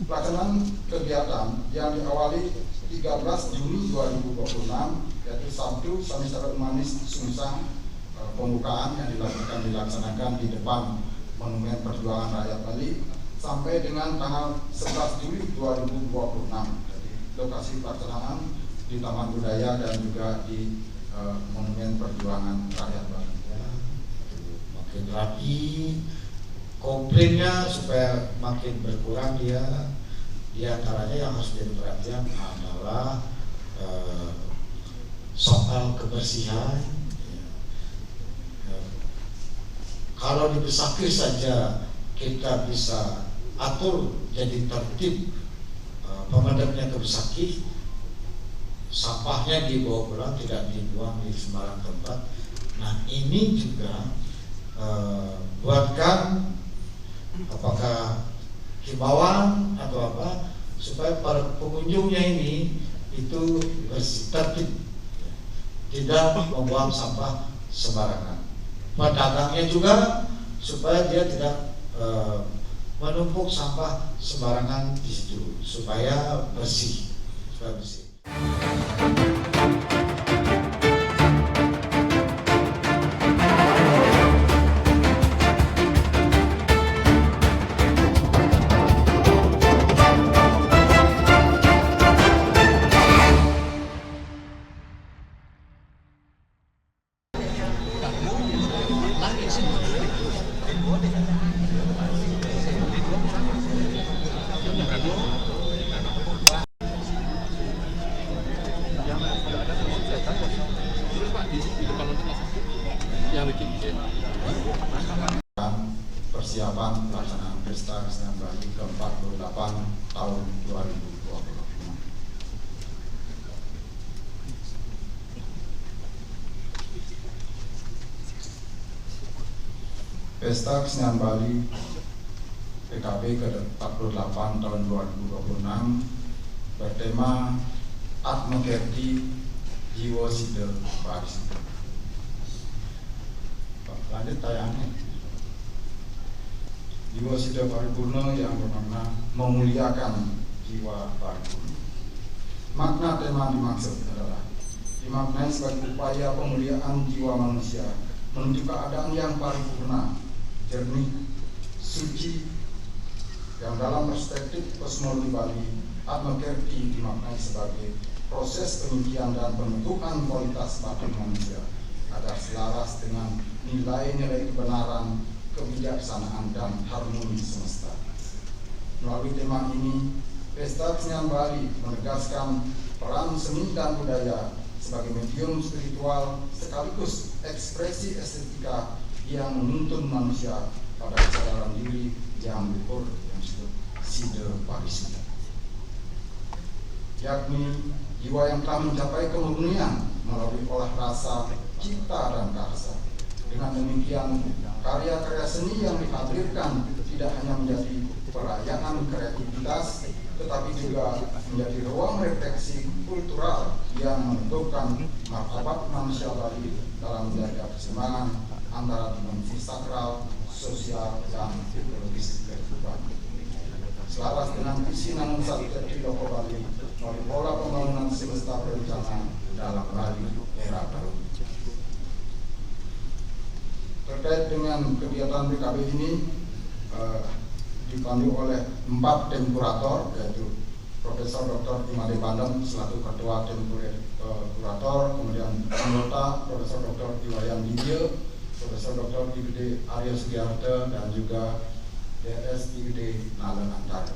Pelaksanaan kegiatan yang diawali 13 Juni 2026 yaitu Sabtu Samisara Manis Sungsang, pembukaan yang dilaksanakan di depan Monumen Perjuangan Rakyat Bali sampai dengan tanggal 11 Juli 2026. Jadi lokasi pelaksanaan di Taman Budaya dan juga di Monumen Perjuangan Rakyat Bali. Ya, makin rapi, komplainnya supaya makin berkurang dia. Di antaranya yang harus jadi perhatian adalah soal kebersihan. Kalau di Besakih saja kita bisa atur jadi tertib, pemadamnya ke Besakih, sampahnya dibawa pulang, tidak dibuang di sembarang tempat. Nah ini juga buatkan apakah himbauan atau apa supaya para pengunjungnya ini itu bersih, tertib, tidak membuang sampah sembarangan. Pedagangnya juga supaya dia tidak menumpuk sampah sembarangan di situ, supaya bersih, Persiapan pelaksanaan Pesta Kesenian Bali ke-48 tahun 2020. Pesta Kesenian Bali PKB ke-48 tahun 2026 bertema Atma Kerti Jiwa Sida Parisuda. Lanjut tayangnya. Jiwa Sida Paripurna yang bermakna memuliakan jiwa paripurna. Makna tema dimaksud adalah dimaknai sebagai upaya pemuliaan jiwa manusia menuju keadaan yang paripurna, jernih, suci, yang dalam perspektif kosmologi Bali, Atma Kerti dimaknai sebagai proses penyucian dan pembentukan kualitas batin manusia agar selaras dengan nilai-nilai kebenaran, kebijaksanaan, dan harmoni semesta. Melalui tema ini, Pesta Kesenian Bali menegaskan peran seni dan budaya sebagai medium spiritual sekaligus ekspresi estetika yang menuntun manusia pada kesadaran diri yang luhur yang disebut Sida Parisuda, yakni jiwa yang telah mencapai kemurnian melalui olah rasa, cipta, dan karsa. Dengan demikian, karya-karya seni yang dihadirkan tidak hanya menjadi perayaan kreativitas, tetapi juga menjadi ruang refleksi kultural yang menentukan martabat manusia Bali dalam menjaga keseimbangan antara dimensi sakral, sosial, dan ekologis kehidupan. Selaras dengan visi Nanung Satya Tridoko Bali melalui pola pembangunan semesta berencana dalam Bali era baru. Terkait dengan kegiatan PKB ini dipandu oleh 4 tim kurator, yaitu Profesor Dr. Imade Bandem selaku Ketua Tim Kurator, kemudian anggota Profesor Dr. Iwayan Didya, Profesor Dr. IPD Arya Sugiarto, dan juga DS IPD Nalen Antara.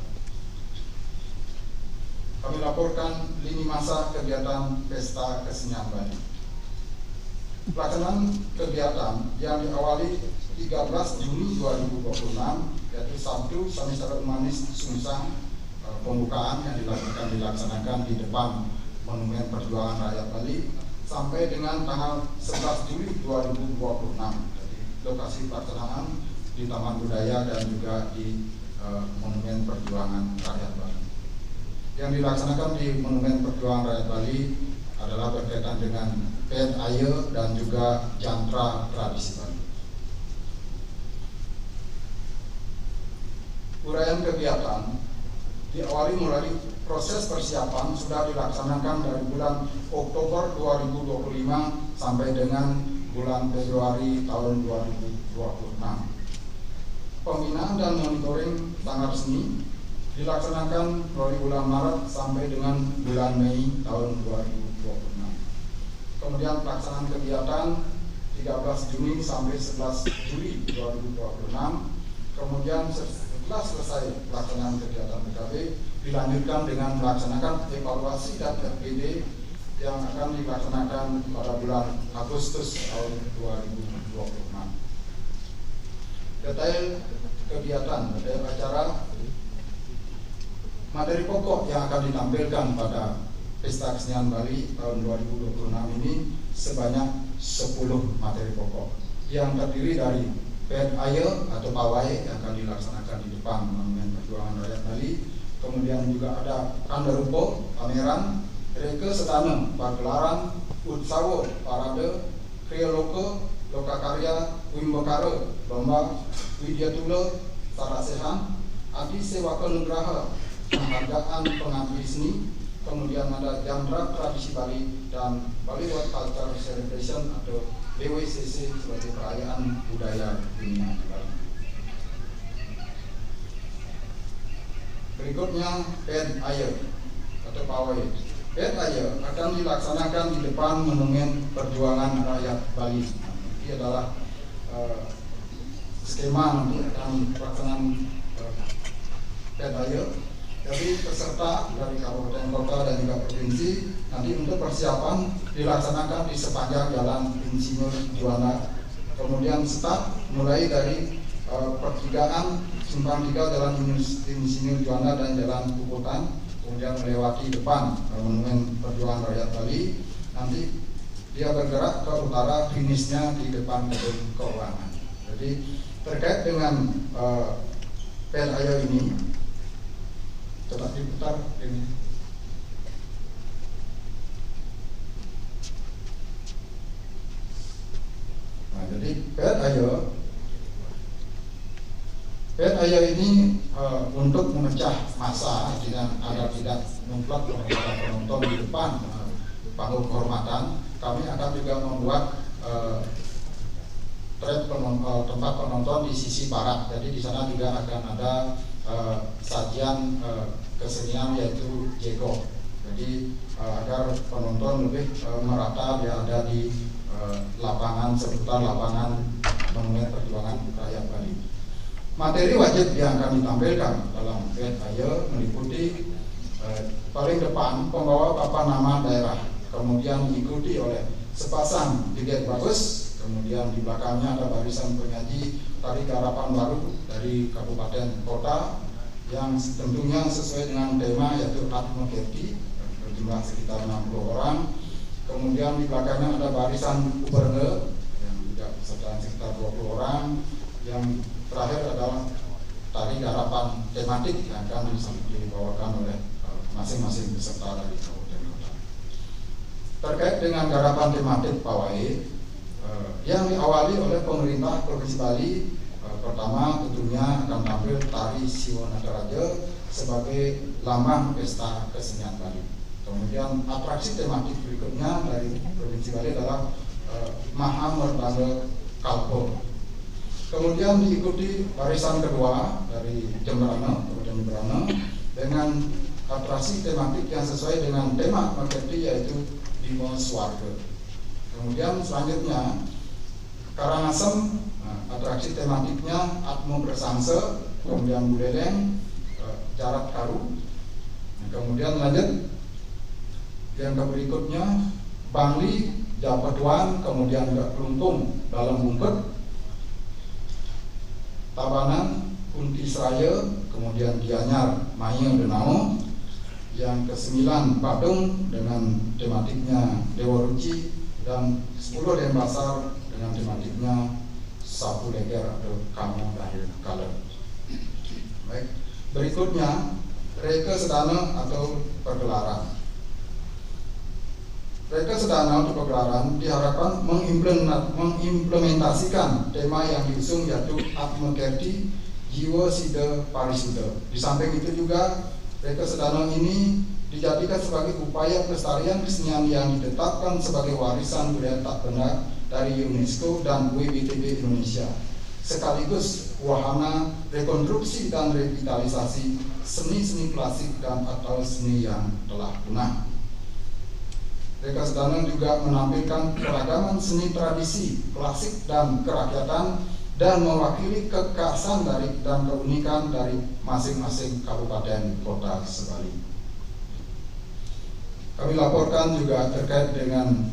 Kami laporkan lini masa kegiatan Pesta Kesenian Bali. Pelaksanaan kegiatan yang diawali 13 Juni 2026 yaitu Sabtu Samisara Manis Sungsang, pembukaan yang dilaksanakan di depan Monumen Perjuangan Rakyat Bali sampai dengan tanggal 11 Juli 2026. Jadi lokasi pelaksanaan di Taman Budaya dan juga di Monumen Perjuangan Rakyat Bali. Yang dilaksanakan di Monumen Perjuangan Rakyat Bali adalah berkaitan dengan pet air dan juga jantra tradisi Bali. Uraian kegiatan diawali mulai proses persiapan sudah dilaksanakan dari bulan Oktober 2025 sampai dengan bulan Februari tahun 2026. Pembinaan dan monitoring sangat resmi dilaksanakan dari bulan Maret sampai dengan bulan Mei tahun 2026. Kemudian pelaksanaan kegiatan 13 Juni sampai 11 Juli 2026. Kemudian setelah selesai pelaksanaan kegiatan PKB, dilanjutkan dengan melaksanakan evaluasi dan FGD yang akan dilaksanakan pada bulan Agustus tahun 2026. Detail kegiatan, detail acara, materi pokok yang akan ditampilkan pada Pesta Kesenian Bali tahun 2026 ini sebanyak 10 materi pokok yang terdiri dari band ayo atau pawai yang akan dilaksanakan di depan Monumen Perjuangan Rakyat Bali. Kemudian juga ada kandarupo, pameran, reke sedana, pagelaran, utsawo, parade, kriya loka karya, wimbakara, lomba, widyatula, sarasehan, adi sewaka nugraha, penghargaan pengabdi seni. Kemudian ada Jamdra Tradisi Bali dan Bali World Culture Celebration atau BWCC sebagai perayaan budaya dunia di Bali. Berikutnya band ayo atau pawai. Band ayo akan dilaksanakan di depan Monumen Perjuangan Rakyat Bali. Ini adalah skema nanti akan pelaksanaan band ayo. Jadi peserta dari kabupaten kota dan juga provinsi nanti untuk persiapan dilaksanakan di sepanjang Jalan Insinyur Juanda. Kemudian start mulai dari pertigaan Simpang 3 Jalan Insinyur Juanda dan Jalan Puputan, kemudian melewati depan Monumen Perjuangan Rakyat Bali. Nanti dia bergerak ke utara, finishnya di depan Gedung Keuangan. Jadi terkait dengan band ayo ini, coba diputar ini. Nah, jadi band ayo ini untuk memecah massa dengan agar tidak memplak penonton di depan panggung kehormatan, kami akan juga membuat tempat penonton di sisi barat. Jadi di sana juga akan ada sajian kesenian yaitu jego. Jadi agar penonton lebih merata dia ada di lapangan seputar lapangan Monumen Perjuangan Rakyat Bali. Materi wajib yang akan ditampilkan dalam band ayo meliputi paling depan pembawa papan nama daerah, kemudian diikuti oleh sepasang joget bagus, kemudian di belakangnya ada barisan penyaji tari garapan baru dari kabupaten kota yang tentunya sesuai dengan tema yaitu Atmoketi, berjumlah sekitar 60 orang. Kemudian di belakangnya ada barisan Ubernge yang juga sekitar 20 orang. Yang terakhir adalah tari garapan tematik yang akan dibawakan oleh masing-masing peserta dari kabupaten kota. Terkait dengan garapan tematik pawai yang diawali oleh pemerintah Provinsi Bali, pertama tentunya akan tampil tari Siwonagaraja sebagai lambang pesta kesenian Bali. Kemudian atraksi tematik berikutnya dari Provinsi Bali adalah Maha Mertangga Kalpo. Kemudian diikuti barisan kedua dari Jemberana, Kabupaten Jemberana, dengan atraksi tematik yang sesuai dengan tema Atmoketi yaitu Bimo Swarga. Kemudian selanjutnya Karangasem, atraksi tematiknya Atmo Bersangse, kemudian Buleleng, Jarak Karu. Kemudian lanjut yang berikutnya Bangli, Japetuan, kemudian Kelungkung dalam Bungkut, Tabanan, Kunti Seraya, kemudian Gianyar, Mayo Denau. Yang ke-9 Badung dengan tematiknya Dewa Ruci, dan 10 Denpasar dengan tematiknya Sapu Leger atau Kamu dan Kaler. Baik, berikutnya Reke Sedana atau pergelaran. Reke Sedana atau pergelaran diharapkan mengimplementasikan tema yang diusung yaitu Atmoketi Jiwa Sida Parisuda. Di samping itu juga Reka Sedana ini dijadikan sebagai upaya pelestarian kesenian yang ditetapkan sebagai warisan budaya tak benda dari UNESCO dan WBTP Indonesia, sekaligus wahana rekonstruksi dan revitalisasi seni-seni klasik dan atau seni yang telah punah. Reka Sedana juga menampilkan keragaman seni tradisi, klasik dan kerakyatan dan mewakili kekhasan dari dan keunikan dari masing-masing kabupaten kota Sebali. Kami laporkan juga terkait dengan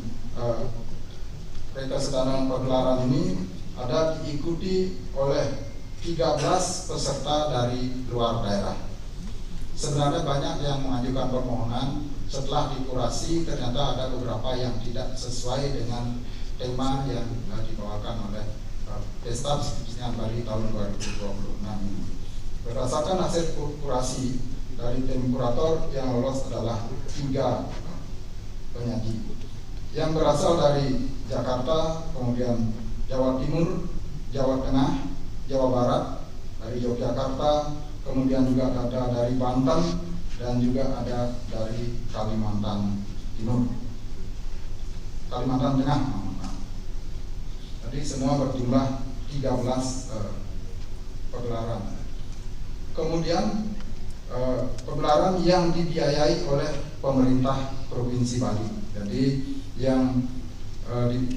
Reka Sedana pagelaran ini ada diikuti oleh 13 peserta dari luar daerah. Sebenarnya banyak yang mengajukan permohonan, setelah dikurasi ternyata ada beberapa yang tidak sesuai dengan tema yang dibawakan oleh Pesta Kesenian Bali tahun 2026 ini. Berdasarkan hasil kurasi dari tim kurator, yang lolos adalah 3 penyaji yang berasal dari Jakarta, kemudian Jawa Timur, Jawa Tengah, Jawa Barat, dari Yogyakarta, kemudian juga ada dari Banten dan juga ada dari Kalimantan Timur, Kalimantan Tengah. Jadi semua berjumlah 13 pagelaran. Kemudian pagelaran yang dibiayai oleh pemerintah Provinsi Bali. Jadi yang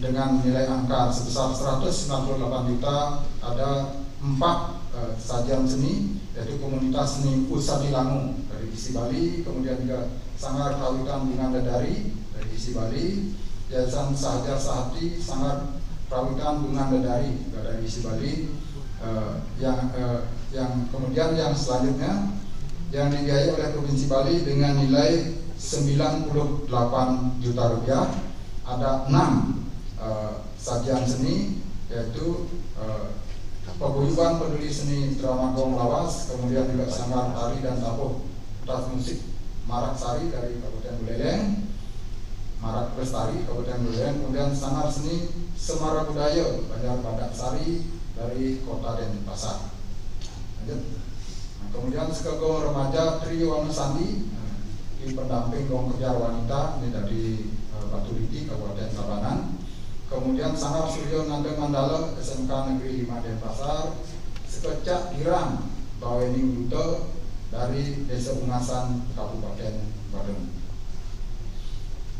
dengan nilai angka sebesar 198 juta, ada 4 sajian seni, yaitu komunitas seni Usadi Langu dari isi Bali, kemudian juga Sanggar Kawitan Bunga Dadari dari isi Bali, Yayasan Sahaja Sahati Sanggar Kawitan Bunga Dadari dari isi Bali, yang kemudian yang selanjutnya yang dibiayai oleh Provinsi Bali dengan nilai 98 juta rupiah, ada 6 sajian seni, yaitu Paguyuban Peduli Seni Drama Gong Lawas, kemudian juga Sanggar Tari dan Tabuh Tas Musik Marak Sari dari Kabupaten Buleleng, Marak Lestari Kabupaten Buleleng, kemudian Sanggar Seni Semara Budaya Banjar Badak Sari dari Kota Denpasar. Lanjut. Nah, kemudian Sekegong Remaja Trio Wanusandi di pendamping gong kejar wanita ini dari Batu Liti Kabupaten Tabanan. Kemudian Sanggar Suryo Nanda Mandala SMK Negeri 5 Denpasar, Sekecak Girang Bawening Duto dari Desa Ungasan Kabupaten Badung.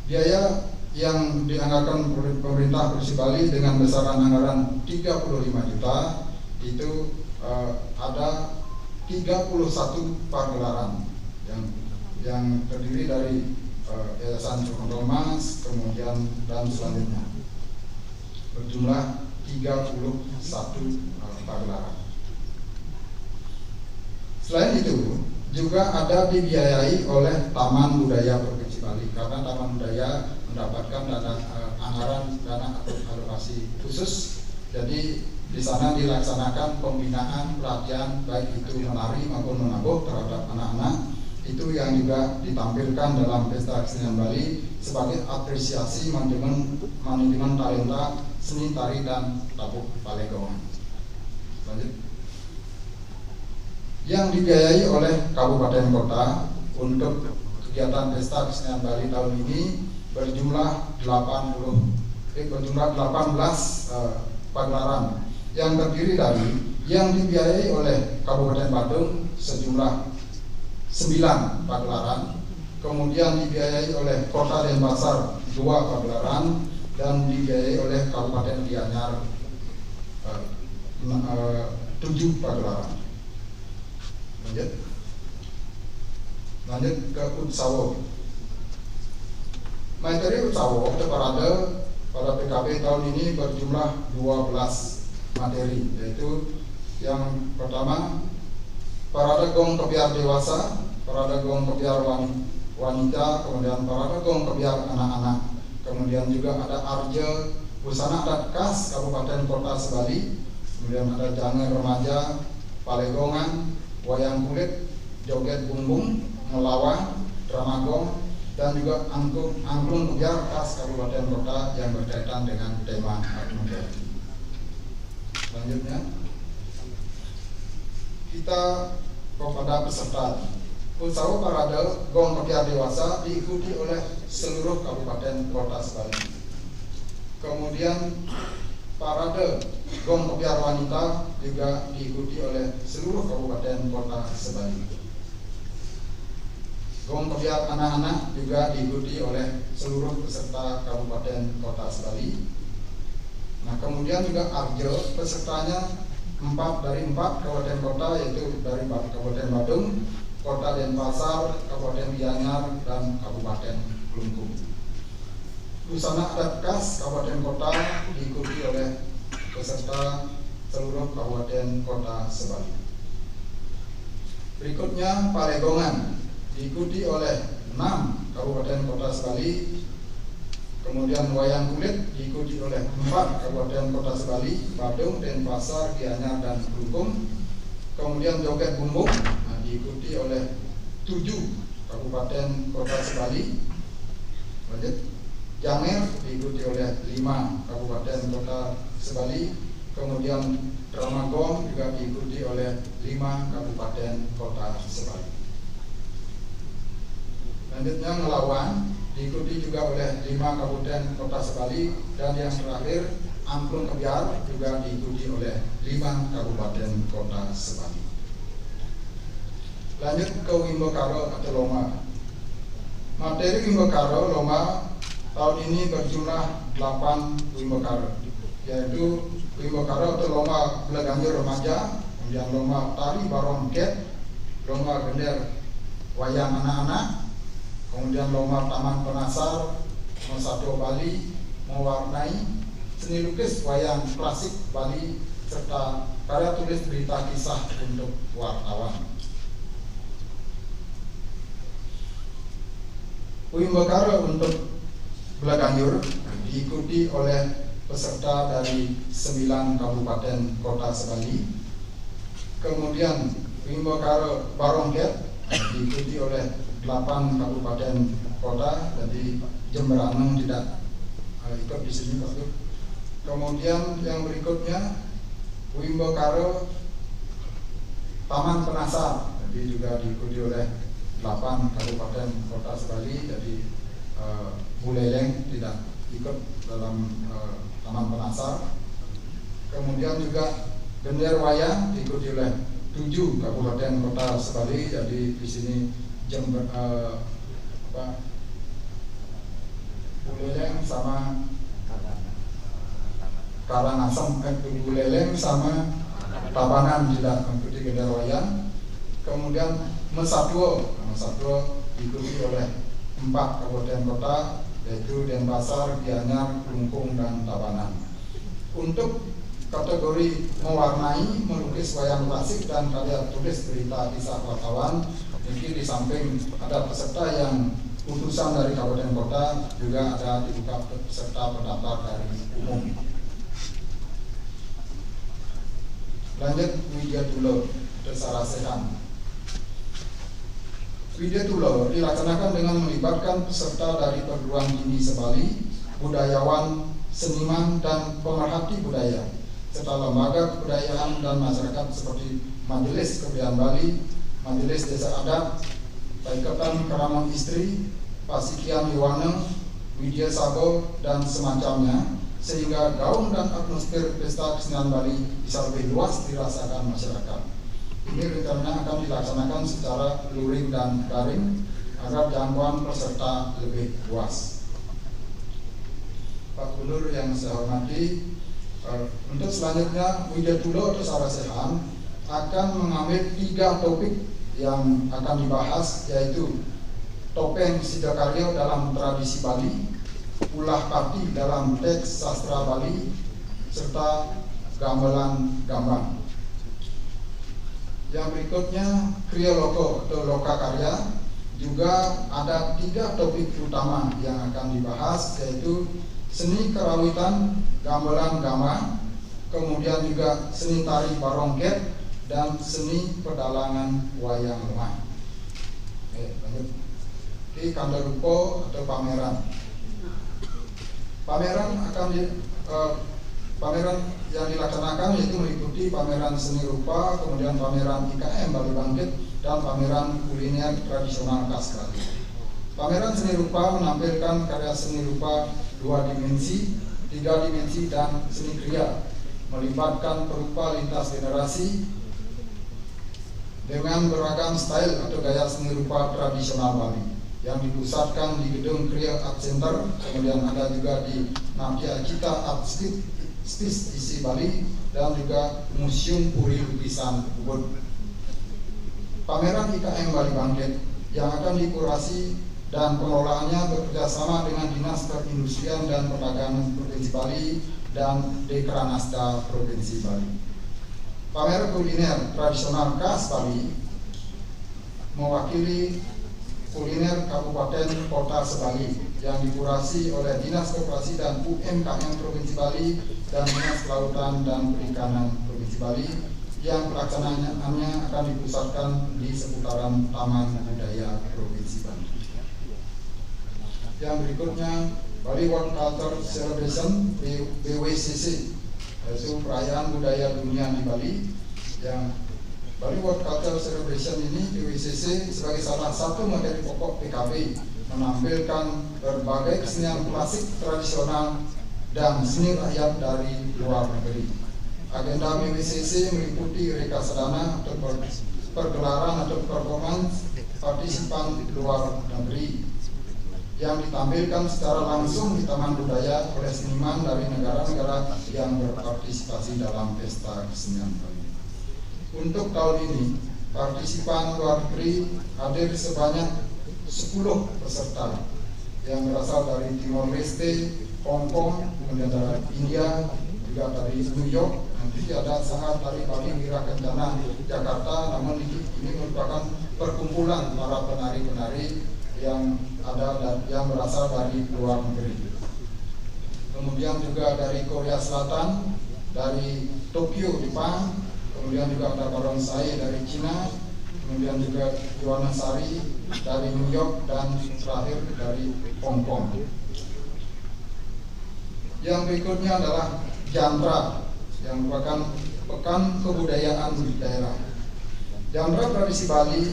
Biaya yang dianggarkan pemerintah Provinsi Bali dengan besaran anggaran 35 juta itu ada 31 pagelaran yang terdiri dari Yayasan Condong Mas, kemudian dan selanjutnya berjumlah 31 pagelaran. Selain itu juga ada dibiayai oleh Taman Budaya Provinsi Bali, karena Taman Budaya mendapatkan anggaran dana alokasi khusus. Jadi di sana dilaksanakan pembinaan pelatihan baik itu menari maupun menabuh terhadap anak-anak. Itu yang juga ditampilkan dalam Pesta Kesenian Bali sebagai apresiasi manajemen talenta seni tari dan tabuh Palegongan. Lanjut. Yang dibiayai oleh kabupaten kota untuk kegiatan Pesta Kesenian Bali tahun ini berjumlah 18 pagelaran yang terdiri dari yang dibiayai oleh Kabupaten Badung sejumlah 9 pagelaran, kemudian dibiayai oleh Kota Denpasar 2 pagelaran, dan dibiayai oleh Kabupaten Gianyar 7 pagelaran. Lanjut ke Utsawo. Materi Utsawo parade pada PKB tahun ini berjumlah 12 materi, yaitu yang pertama parade gong kebiar dewasa, parade gong kebiar wanita, kemudian parade gong kebiar anak-anak, kemudian juga ada arja busana adat khas Kabupaten Kota Sebali, kemudian ada jangan remaja, palegongan, wayang kulit, joget bumbung, melawang, drama gong, dan juga angklung kebiar khas Kabupaten Kota yang berkaitan dengan tema modern. Selanjutnya kita kepada peserta. usaha parade Gong Kepiar Dewasa diikuti oleh seluruh kabupaten kota Sebali. Kemudian parade Gong Kepiar Wanita juga diikuti oleh seluruh kabupaten kota Sebali. Gong Kepiar Anak-anak juga diikuti oleh seluruh peserta kabupaten kota Sebali. Nah, kemudian juga Arjo pesertanya 4 dari 4 kabupaten kota, yaitu dari Kabupaten Badung, Kota Denpasar, Kabupaten Gianyar, dan Kabupaten Klungkung. Busana adat khas kabupaten kota diikuti oleh peserta seluruh kabupaten kota Sebali. Berikutnya Palegongan diikuti oleh 6 kabupaten kota Sebali. Kemudian wayang kulit diikuti oleh 4 kabupaten kota Sebali, Badung, Denpasar, Gianyar, dan Klungkung. Kemudian joget bumbung diikuti oleh 7 kabupaten kota Sebali. Lanjut, Janger diikuti oleh 5 kabupaten kota Sebali. Kemudian drama gong juga diikuti oleh 5 kabupaten kota Sebali. Lanjutnya Ngelawan diikuti juga oleh 5 kabupaten kota Sebali, dan yang terakhir Angklung Kebiar juga diikuti oleh 5 kabupaten kota Sebali. Lanjut ke Wimbo Karo atau Loma. Materi Wimbo Karo Loma tahun ini berjumlah 8 Wimbo Karo, yaitu Wimbo Karo atau Loma Belaganjur Remaja, kemudian Loma Tari Barong Ket, Loma Gender Wayang Anak-anak, kemudian Loma Taman Penasar, Satwa Bali, Mewarnai, Seni Lukis Wayang Klasik Bali, serta karya tulis berita kisah untuk wartawan. Wimbo Karo untuk Belaganjur diikuti oleh peserta dari 9 kabupaten kota Sebali. Kemudian Wimbo Karo Barongket diikuti oleh 8 kabupaten kota, jadi Jemberanung tidak ikut di sini Pak. Kemudian yang berikutnya Wimbo Karo Taman Penasar, jadi juga diikuti oleh 8 kabupaten kota Sebali, jadi Buleleng tidak ikut dalam Taman Penasar. Kemudian juga Gender Wayang diikuti oleh 7 kabupaten kota Sebali, jadi di sini Buleleng sama Karangasem, Buleleng sama Tabanan tidak mengikuti Gender Wayang. Kemudian Mesatwo diikuti oleh 4 kabupaten kota, yaitu Denpasar, Gianyar, Klungkung, dan Tabanan. Untuk kategori mewarnai, melukis wayang klasik, dan karya tulis berita kisah wartawan, ini di samping ada peserta yang utusan dari kabupaten kota, juga ada dibuka peserta pendaftar dari umum. Lanjut Widya Tulo Desarasehan. Widya Tulo dilaksanakan dengan melibatkan peserta dari perguruan tinggi Sebali, budayawan, seniman, dan pemerhati budaya, serta lembaga kebudayaan dan masyarakat seperti Majelis Kebudayaan Bali, Majelis Desa Adat, Paikatan Karamang Istri, Pasikian Yuwana, Widya Sabo, dan semacamnya, sehingga gaung dan atmosfer pesta kesenian Bali bisa lebih luas dirasakan masyarakat. Ini rencananya akan dilaksanakan secara luring dan daring agar jangkauan peserta lebih luas. Pak Gubernur yang saya hormati, untuk selanjutnya Widya Tulo Desarasehan akan mengambil 3 topik yang akan dibahas, yaitu topeng Sidakarya dalam tradisi Bali, ulah pati dalam teks sastra Bali, serta gamelan gambang. Yang berikutnya Kriya Loko atau Loka Karya, juga ada 3 topik utama yang akan dibahas, yaitu seni kerawitan gamelan gambang, kemudian juga seni tari barongket, dan seni pedalangan wayang lemah. Lanjut di Kandarupo atau pameran. Pameran yang dilaksanakan yaitu meliputi pameran seni rupa, kemudian pameran IKM Bali Bangkit, dan pameran kuliner tradisional khas Bali. Pameran seni rupa menampilkan karya seni rupa 2 dimensi, 3 dimensi, dan seni kriya, melibatkan perupa lintas generasi dengan beragam style atau gaya seni rupa tradisional Bali yang dipusatkan di Gedung Kriya Art Center, kemudian ada juga di Natya Cita Art Space isi Bali, dan juga Museum Puri Lukisan Ubud. Pameran IKM Bali Bangkit yang akan dikurasi dan pengelolaannya bekerjasama dengan Dinas Perindustrian dan Perdagangan Provinsi Bali dan Dekranasda Provinsi Bali. Pameran kuliner tradisional khas Bali mewakili kuliner Kabupaten Kota Sebali yang dikurasi oleh Dinas Koperasi dan UMKM Provinsi Bali dan Dinas Kelautan dan Perikanan Provinsi Bali, yang pelaksanaannya akan dipusatkan di seputaran Taman Budaya Provinsi Bali. Yang berikutnya, Bali World Culture Celebration BWCC, yaitu perayaan budaya dunia di Bali. Yang Bali World Culture Celebration ini, BWCC, sebagai salah satu materi pokok PKB, menampilkan berbagai kesenian klasik tradisional dan seni rakyat dari luar negeri. Agenda BWCC meliputi reksadana atau pergelaran atau performance partisipan luar negeri yang ditampilkan secara langsung di taman budaya oleh seniman dari negara-negara yang berpartisipasi dalam pesta kesenian Bali. Untuk tahun ini, partisipan luar negeri hadir sebanyak 10 peserta yang berasal dari Timor Leste, Hong Kong, kemudian dari India, juga dari New York. Nanti ada sangat dari Bali Wira Kencana Jakarta, namun ini merupakan perkumpulan para penari-penari yang ada dan yang berasal dari luar negeri. Kemudian juga dari Korea Selatan, dari Tokyo, Jepang, kemudian juga ada Barongsai dari Cina, kemudian juga Yohanasari dari New York, dan terakhir dari Hong Kong. Yang berikutnya adalah Jantra, yang merupakan pekan kebudayaan di daerah. Jantra tradisi Bali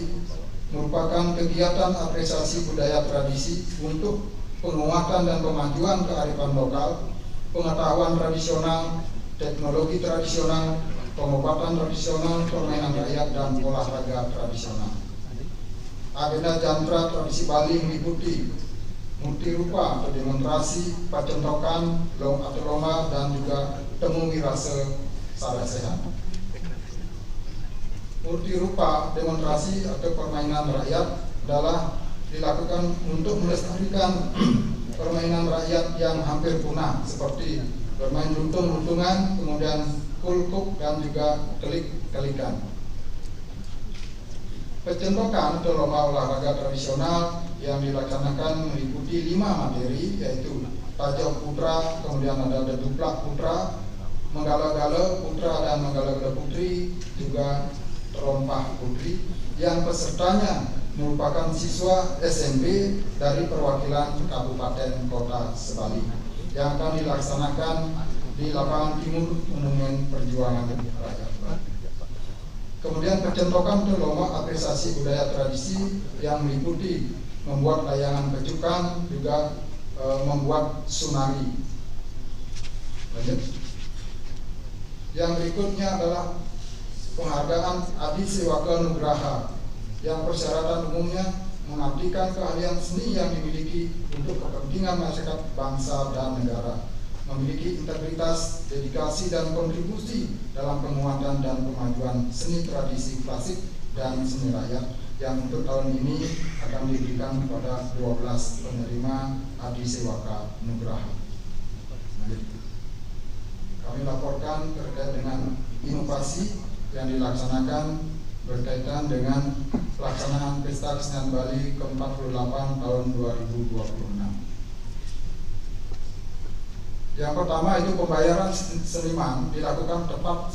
merupakan kegiatan apresiasi budaya tradisi untuk penguatan dan kemajuan kearifan lokal, pengetahuan tradisional, teknologi tradisional, pengobatan tradisional, permainan rakyat, dan olahraga tradisional. Agenda Jantra tradisi Bali meliputi multi rupa atau demonstrasi, pacentokan, lomba, dan juga temu wirase sarasehan. Multi rupa demonstrasi atau permainan rakyat adalah dilakukan untuk melestarikan permainan rakyat yang hampir punah, seperti bermain runtung-runtungan, kemudian kulkuk, dan juga kelik-kelikan. Pacentokan atau lomba olahraga tradisional yang dilaksanakan meliputi 5 materi, yaitu tajam putra, kemudian ada deduplak putra, menggala-gala putra dan menggala-gala putri, juga terompah putri, yang pesertanya merupakan siswa SMP dari perwakilan Kabupaten Kota Sebali yang akan dilaksanakan di lapangan timur Monumen Perjuangan Rakyat. Kemudian percentokan untuk lomba apresiasi budaya tradisi yang meliputi membuat layangan pecukan, juga membuat sunari. Lanjut. Yang berikutnya adalah penghargaan Adi Sewaka Nugraha, yang persyaratan umumnya mengabdikan keahlian seni yang dimiliki untuk kepentingan masyarakat, bangsa, dan negara, memiliki integritas, dedikasi, dan kontribusi dalam penguatan dan kemajuan seni tradisi klasik dan seni rakyat, yang untuk tahun ini akan diberikan kepada 12 penerima Adi Sewaka Nugraha. Kami laporkan terkait dengan inovasi yang dilaksanakan berkaitan dengan pelaksanaan Pesta Kesenian Bali ke-48 tahun 2026. Yang pertama itu pembayaran seniman dilakukan tepat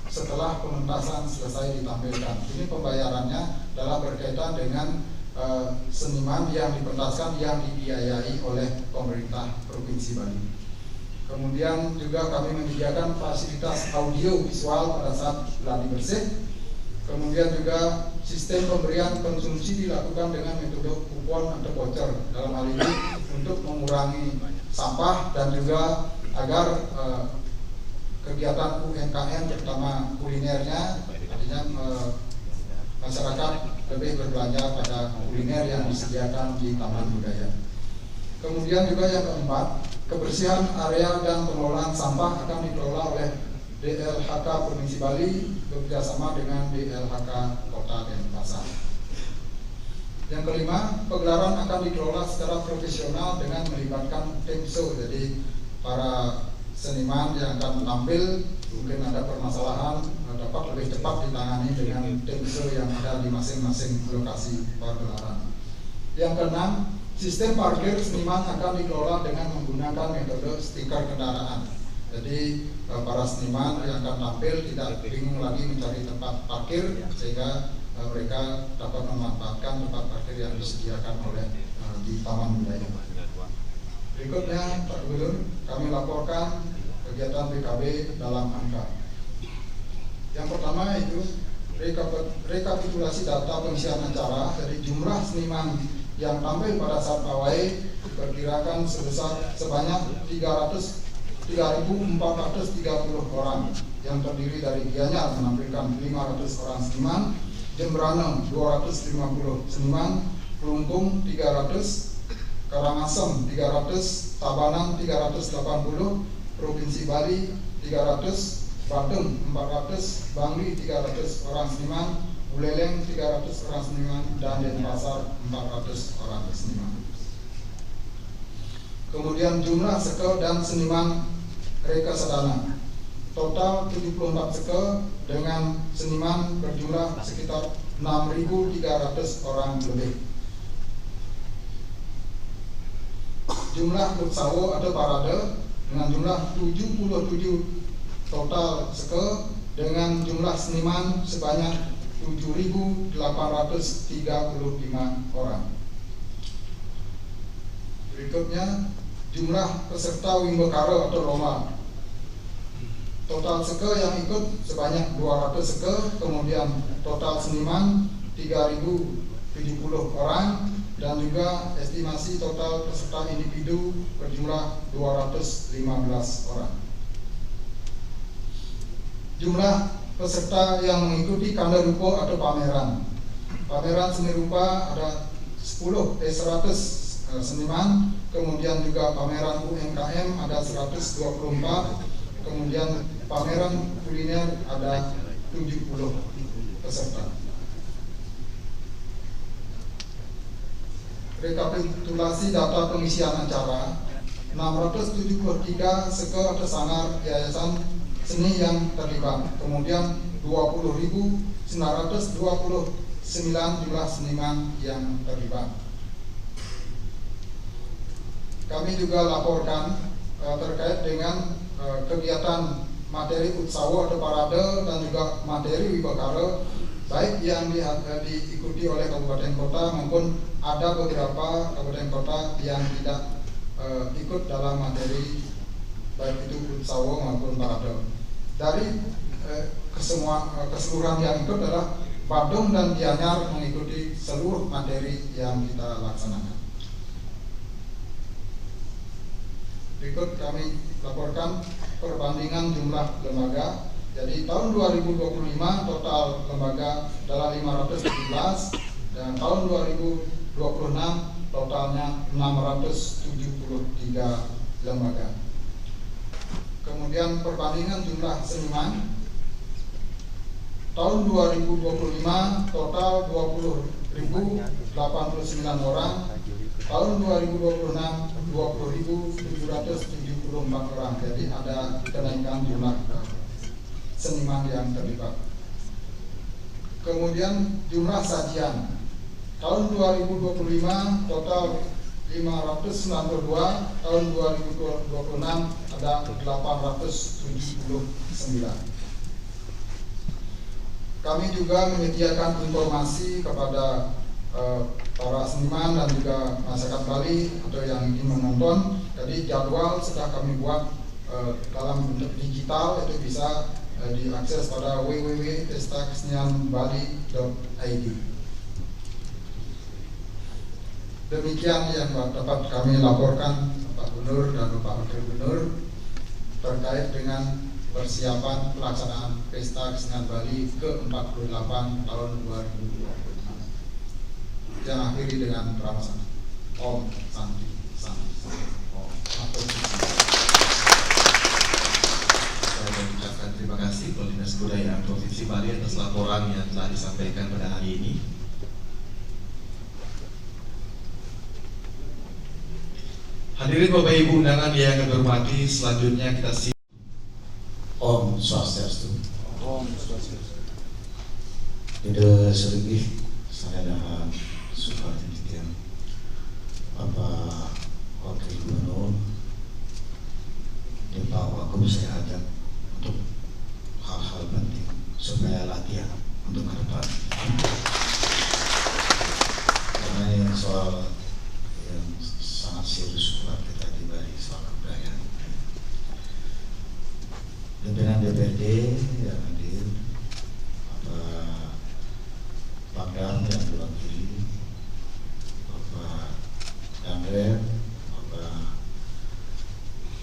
setelah pementasan selesai ditampilkan. Ini pembayarannya adalah berkaitan dengan seniman yang dipentaskan yang dibiayai oleh pemerintah Provinsi Bali. Kemudian juga kami menyediakan fasilitas audio visual pada saat gladi bersih, Kemudian juga sistem pemberian konsumsi dilakukan dengan metode kupon atau voucher, dalam hal ini untuk mengurangi sampah dan juga agar kegiatan UMKM terutama kulinernya, artinya masyarakat lebih berbelanja pada kuliner yang disediakan di Taman Budaya. Kemudian juga yang keempat, kebersihan area dan pengelolaan sampah akan dikelola oleh DLHK Provinsi Bali bekerjasama dengan DLHK Kota Denpasar. Yang kelima, pegelaran akan dikelola secara profesional dengan melibatkan tim show. Jadi para seniman yang akan tampil mungkin ada permasalahan dapat lebih cepat ditangani dengan tim show yang ada di masing-masing lokasi pagelaran. Yang keenam, sistem parkir seniman akan dikelola dengan menggunakan metode stiker kendaraan. Jadi para seniman yang akan tampil tidak bingung lagi mencari tempat parkir, sehingga mereka dapat memanfaatkan tempat parkir yang disediakan oleh di Taman Budaya. Berikutnya Pak Gubernur, kami laporkan kegiatan PKB dalam angka. Yang pertama itu rekapitulasi data pengisian acara. Jadi jumlah seniman yang tampil pada saat pawai diperkirakan sebanyak 3.430 orang, yang terdiri dari Gianyar menampilkan 500 orang seniman, Jembrana 250 seniman, Kelungkung 300, Karangasem 300, Tabanan 380, Provinsi Bali 300, Badung 400, Bangli 300 orang seniman, Buleleng 300 orang seniman, dan Denpasar 400 orang seniman. Kemudian jumlah seke dan seniman Rekasadana, total 74 seke dengan seniman berjumlah sekitar 6.300 orang lebih. Jumlah Utsawo atau parade dengan jumlah 77 total seke dengan jumlah seniman sebanyak 7.835 orang. Berikutnya jumlah peserta Wimbekara atau Roma, total seke yang ikut sebanyak 200 seke, kemudian total seniman 3.070 orang, dan juga estimasi total peserta individu berjumlah 215 orang. Jumlah peserta yang mengikuti kanda rupo atau pameran seni rupa ada 100 seniman, kemudian juga pameran UMKM ada 124, kemudian pameran kuliner ada 70 peserta. Rekapitulasi data pengisian acara, 673 seke atau sanggar yayasan seni yang terlibat, kemudian 20.929 jumlah seniman yang terlibat. Kami juga laporkan terkait dengan kegiatan materi Utsawo atau parade dan juga materi Wimbekara, baik yang diikuti oleh kabupaten kota maupun ada beberapa kabupaten kota yang tidak ikut dalam materi baik itu Utsawo maupun parade. Dari keseluruhan yang ikut adalah Badung dan Gianyar mengikuti seluruh materi yang kita laksanakan. Berikut kami laporkan perbandingan jumlah lembaga. Jadi tahun 2025 total lembaga adalah 517, dan tahun 2026 totalnya 673 lembaga. Kemudian perbandingan jumlah seniman, tahun 2025 total 20.089 orang, tahun 2026 20.774 orang. Jadi ada kenaikan jumlah seniman yang terlibat. Kemudian jumlah sajian, tahun 2025 total 592, tahun 2026 ada 879. Kami juga menyediakan informasi kepada para seniman dan juga masyarakat Bali atau yang ingin menonton. Jadi jadwal sudah kami buat dalam bentuk digital, itu bisa diakses pada www.pestakesenianbali.id. Demikian yang dapat kami laporkan Bapak Gubernur dan Bapak Wakil Gubernur terkait dengan persiapan pelaksanaan Pesta Kesenian Bali ke-48 tahun 2020. Yang akhiri dengan perampasan Om Santi Santi Om. Saya mengucapkan terima kasih kepada Dinas Kebudayaan Provinsi Bali atas laporan yang telah disampaikan pada hari ini. Hadirin Bapak Ibu undangan yang kami hormati, selanjutnya kita Om Swastiastu. Om Swastiastu. Ida serigih saya dah suka demikian Bapak Wakil Gubernur di Pak Wagub saya ajak untuk hal-hal penting supaya latihan untuk ke depan. Karena yang soal yang sangat serius buat kita di Bali soal kebudayaan. Pimpinan DPRD yang hadir, Bapak Pangdam yang diwakili, Bapak Danrem, Bapak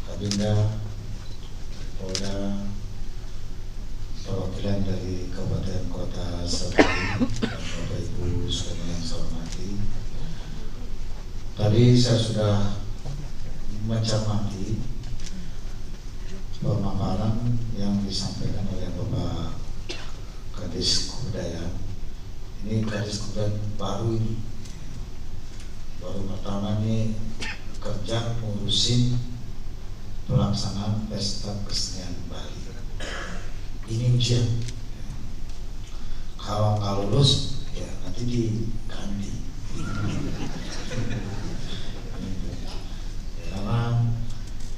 Kabinda, Polda, perwakilan dari Kabupaten Kota Sebali, dan Bapak Ibu sekalian yang saya hormati. Tadi saya sudah mencermati pemaparan yang disampaikan oleh Bapak Kadis Kebudayaan. Ini Kadis Kebudayaan baru ini, baru pertama ini kerja ngurusin pelaksanaan Pesta Kesenian Bali. Ini ujian. Kalau nggak lulus, ya nanti diganti. Karena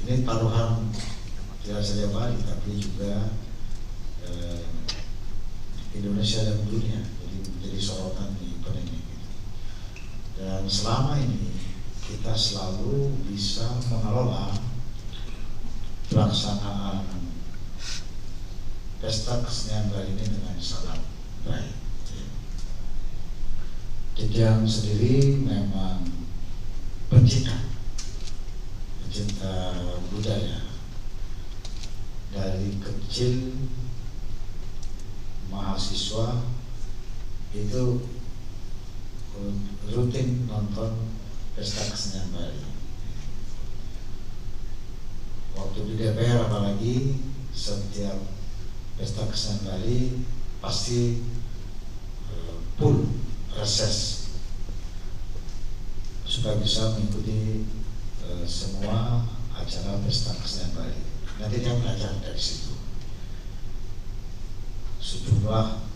ini taruhan tidak saja Bali tapi juga Indonesia dan dunia, jadi menjadi sorotan di event ini. Dan selama ini kita selalu bisa mengelola pelaksanaan Pesta Kesenian Bali ini dengan sangat baik. Jejang sendiri memang pencinta budaya. Dari kecil mahasiswa itu rutin nonton Pesta Kesenian Bali. Waktu di DPR apalagi setiap Pesta Kesenian Bali pasti full reses supaya bisa mengikuti semua acara Pesta Kesenian Bali. Nanti dia belajar dari situ. Sejumlah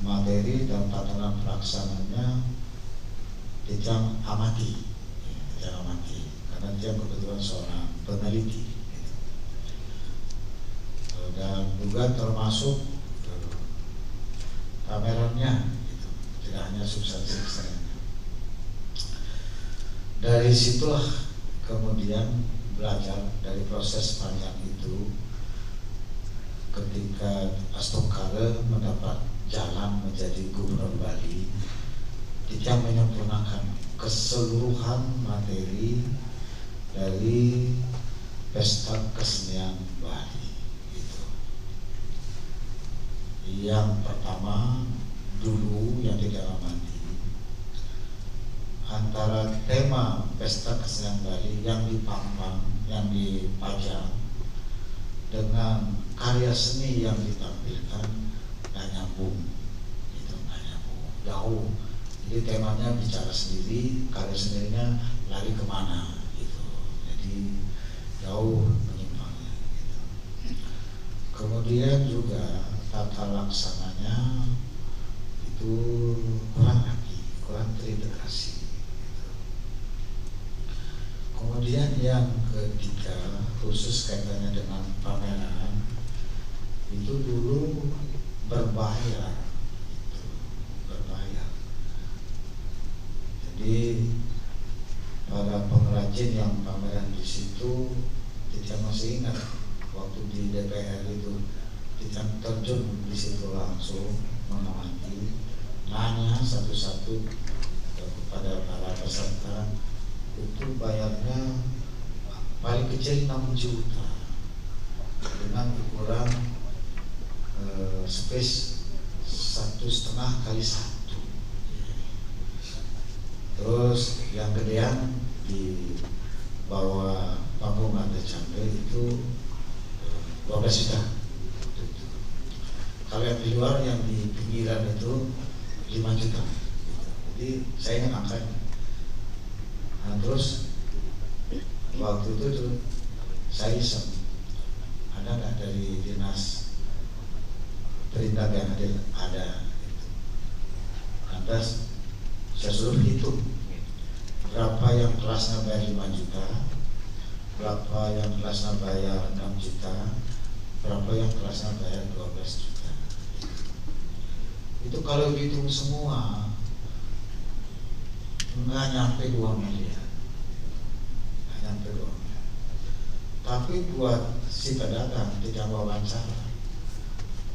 materi dan tatanan pelaksananya dia amati, karena dia kebetulan seorang peneliti, dan juga termasuk kameranya, tidak hanya substansi. Dari situlah kemudian belajar dari proses panjang itu. Ketika Astokare mendapat jalan menjadi Gubernur Bali, dia menyempurnakan keseluruhan materi dari Pesta Kesenian Bali. Yang pertama dulu yang tidak amati antara tema Pesta Kesenian Bali yang dipampang, yang dipajang dengan karya seni yang ditampilkan nggak nyambung, jauh. Jadi temanya bicara sendiri, karya sendirinya lari kemana gitu. Jadi jauh menyimpangnya gitu. Kemudian juga tata laksananya itu kurang rapi, kurang terintegrasi gitu. Kemudian yang ketiga, khusus kaitannya dengan pameran, itu dulu berbayar, jadi para pengrajin yang pameran di situ tidak masih ingat waktu di DPR itu tidak terjun di situ langsung mengamati, nanya satu-satu kepada para peserta, itu bayarnya paling kecil 6 juta dengan ukuran space 1,5 kali 1. Terus yang gedean di bawah panggung ada Chandra itu 12 juta. Kalau yang di luar, yang di pinggiran itu 5 juta. Jadi saya ingin angkat. Nah, terus waktu itu tuh saya iseng, ada nggak dari dinas perintah yang adil? Ada. Lantas saya suruh hitung berapa yang kelasnya bayar 5 juta, berapa yang kelasnya bayar 6 juta, berapa yang kelasnya bayar 12 juta. Itu kalau dihitung semua nggak nyampe 2 miliar, nggak nyampe 2 miliar. Tapi buat si pedagang tidak wawancara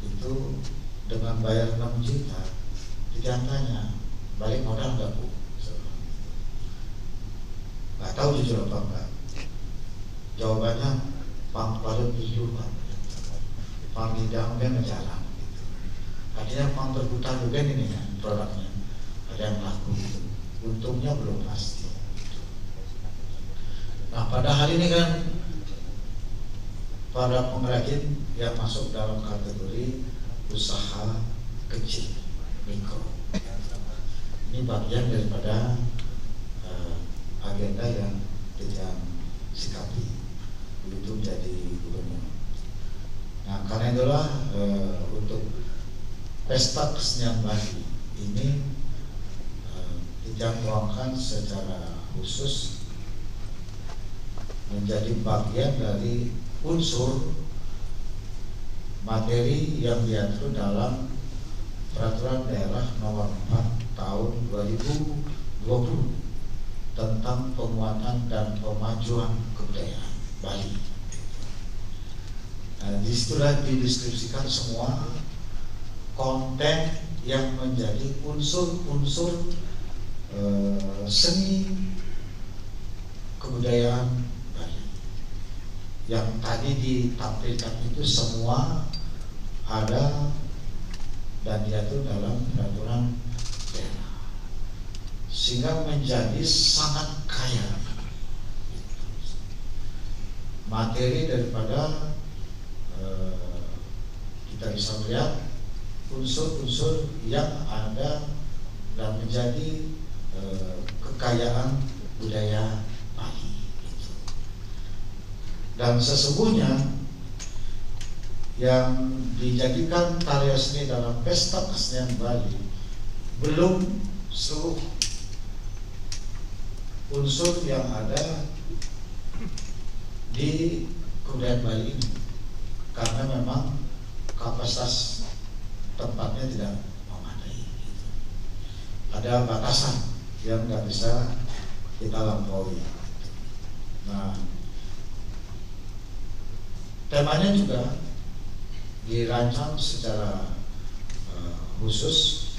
itu dengan bayar 6 juta, tidak tanya balik modal nggak Bu? Nggak tahu jujur apa enggak. Jawabannya pang paling luar, pang hidang dan jalan. Artinya pang berputar juga ini kan produknya, ada yang laku gitu. Untungnya belum pasti. Nah pada hari ini kan para pengrajin yang masuk dalam kategori usaha kecil mikro, ini bagian daripada agenda yang tidak sikapi begitu menjadi gubernur. Nah karena itulah untuk pesta kesenian Bali ini tidak meruangkan secara khusus menjadi bagian dari unsur materi yang diatur dalam Peraturan Daerah Nomor 4 Tahun 2020 tentang penguatan dan pemajuan kebudayaan Bali. Nah, disitulah dideskripsikan semua konten yang menjadi unsur-unsur seni kebudayaan Bali. Yang tadi ditampilkan itu semua ada dan diatur dalam peraturan daerah, sehingga menjadi sangat kaya materi daripada kita bisa melihat unsur-unsur yang ada dan menjadi kekayaan budaya Bali. Dan sesungguhnya yang dijadikan karya seni dalam pesta kesenian Bali belum seluruh unsur yang ada di kebudayaan Bali ini, karena memang kapasitas tempatnya tidak memadai. Ada batasan yang nggak bisa kita lampaui. Nah, temanya juga dirancang secara khusus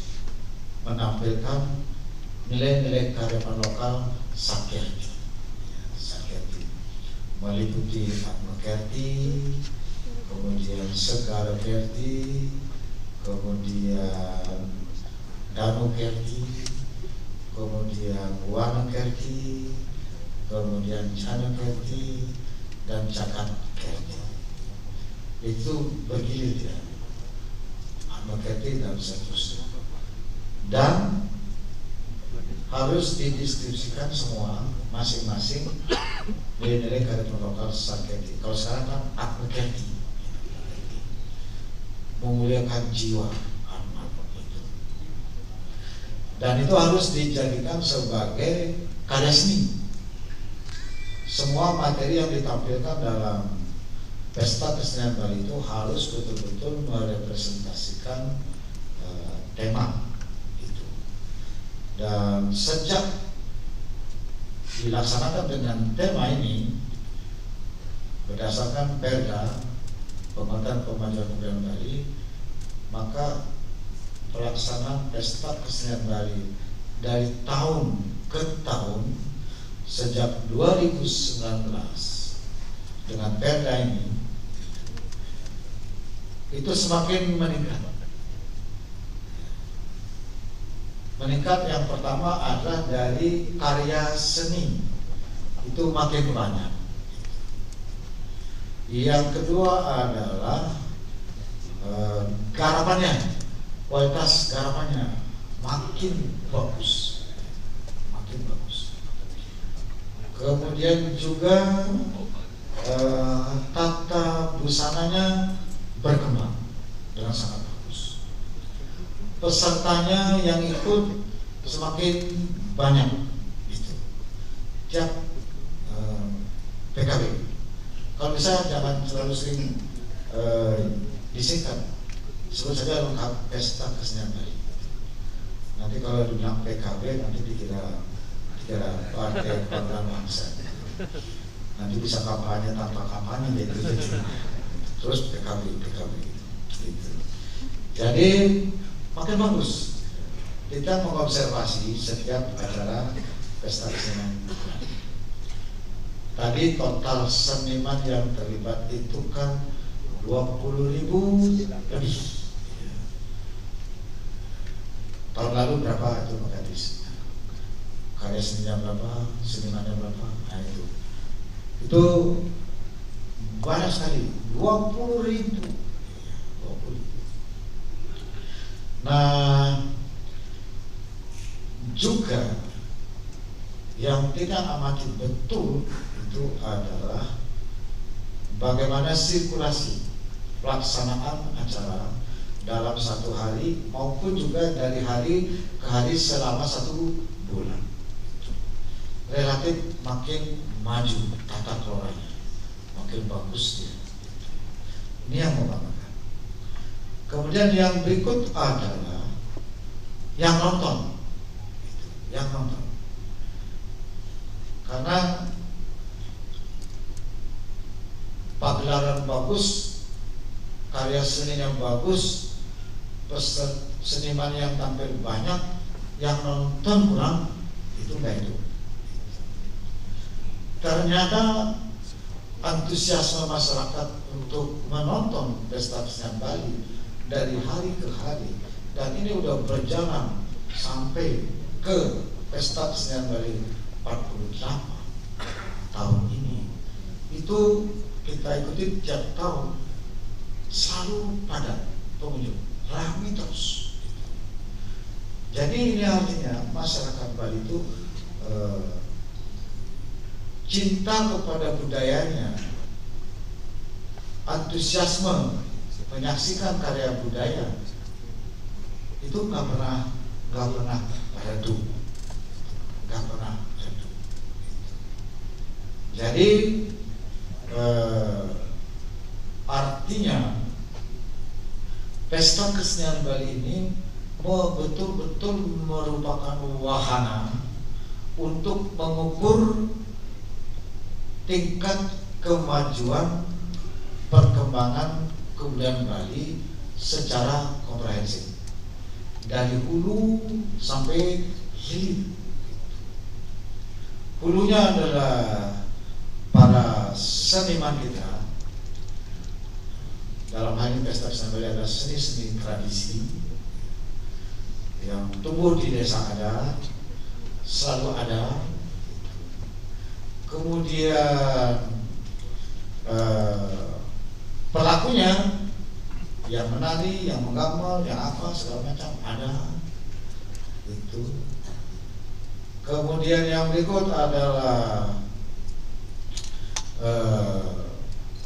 menampilkan nilai-nilai kearifan lokal Sakyati, meliputi Atma Kerti, kemudian Segara Kerti, kemudian Danu Kerti, kemudian Wana Kerti, kemudian Jana Kerti, dan Cakat Kerti. Itu bergilir ya, Atma Kerti dan seterusnya. Dan harus dideskripsikan semua masing-masing nilai-nilai kearifan lokal Sakyati. Kalau sekarang kan Atma Kerti, memuliakan jiwa anak itu, dan itu harus dijadikan sebagai karya seni. Semua materi yang ditampilkan dalam pesta kesenian Bali itu harus betul-betul merepresentasikan tema itu. Dan sejak dilaksanakan dengan tema ini berdasarkan Perda Pemerintahan Pemajuan Kebudayaan Bali, maka pelaksanaan Pesta Kesenian Bali dari tahun ke tahun sejak 2019 dengan perda ini itu semakin meningkat. Meningkat yang pertama adalah dari karya seni, itu makin banyak. Yang kedua adalah garapannya, kualitas garapannya makin bagus, makin bagus. Kemudian juga tata busananya berkembang dengan sangat bagus. Pesertanya yang ikut semakin banyak itu tiap PKB. Kalau bisa jangan terlalu sering disingkat, sebut saja lengkap Pesta Kesenian Bali. Nanti kalau dibilang PKB nanti dikira Partai Kebangkitan Bangsa. Nanti bisa kampanye tanpa kampanye gitu. Terus PKB gitu. Jadi makin bagus. Kita mengobservasi setiap acara Pesta Kesenian. Tadi total seniman yang terlibat itu kan 20.000 lebih. Tahun lalu berapa itu Pak Kadis? Karya seninya berapa, senimannya berapa? Nah itu banyak sekali, 20.000. Nah, juga yang tidak amati betul itu adalah bagaimana sirkulasi pelaksanaan acara dalam satu hari maupun juga dari hari ke hari selama 1 bulan. Relatif makin maju tata kelolanya, makin bagus dia. Ini yang membanggakan. Kemudian yang berikut adalah yang nonton, yang nonton. Karena pagelaran bagus, karya seni yang bagus, seniman yang tampil banyak, yang nonton kurang, itu enggak itu. Ternyata antusiasme masyarakat untuk menonton Pesta Kesenian Bali dari hari ke hari, dan ini udah berjalan sampai ke Pesta Kesenian Bali 48 tahun ini. Itu kita ikuti tiap tahun, selalu padat pengunjung, ramai terus. Jadi ini artinya masyarakat Bali itu cinta kepada budayanya, antusiasme menyaksikan karya budaya itu nggak pernah redup, nggak pernah redup. Jadi artinya Pesta Kesenian Bali ini betul-betul merupakan wahana untuk mengukur tingkat kemajuan perkembangan kebudayaan Bali secara komprehensif dari hulu sampai hilir. Hulunya adalah para seniman kita, dalam hal ini Pesta Kesenian Bali adalah seni-seni tradisi yang tumbuh di desa ada, selalu ada. Kemudian pelakunya yang menari, yang menggambar, yang apa segala macam ada itu. Kemudian yang berikut adalah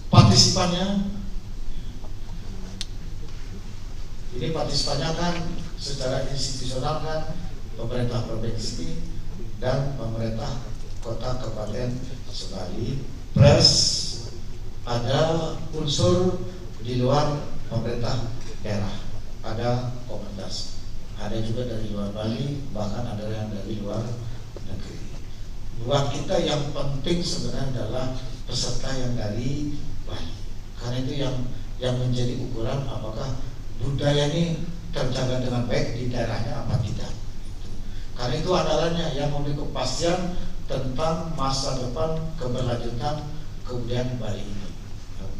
partisipannya. Ini partisipannya kan secara institusional kan pemerintah provinsi dan pemerintah kota kabupaten Bali, plus ada unsur di luar pemerintah daerah, ada komunitas, ada juga dari luar Bali, bahkan ada yang dari luar negeri. Buat kita yang penting sebenarnya adalah peserta yang dari Bali, karena itu yang yang menjadi ukuran apakah budaya ini terjaga dengan baik di daerahnya apa tidak. Karena itu andalanya yang memberi kepastian tentang masa depan keberlanjutan kebudayaan Bali ini.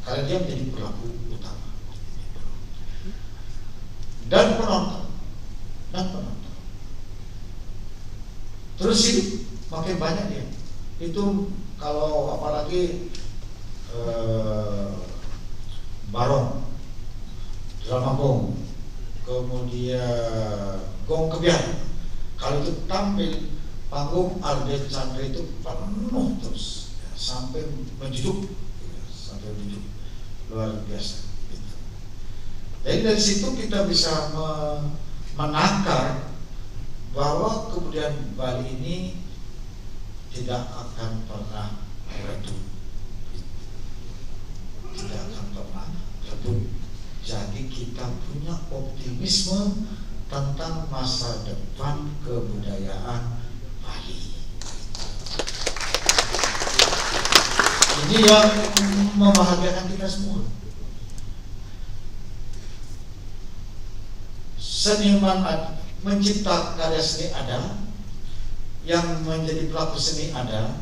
Karena dia menjadi pelaku utama. Dan penonton. Terus hidup makin banyak dia. Itu kalau apalagi barong, drama gong, kemudian gong kebiar. Kalau itu tampil panggung Arden Chandra itu penuh terus sampai menjuduk, luar biasa. Jadi dari situ kita bisa menakar bahwa kebudayaan Bali ini tidak akan pernah redup, tidak akan pernah redup. Jadi kita punya optimisme tentang masa depan kebudayaan Bali. Ini yang membahagiakan kita semua. Seniman mencipta karya seni ada, yang menjadi pelaku seni ada,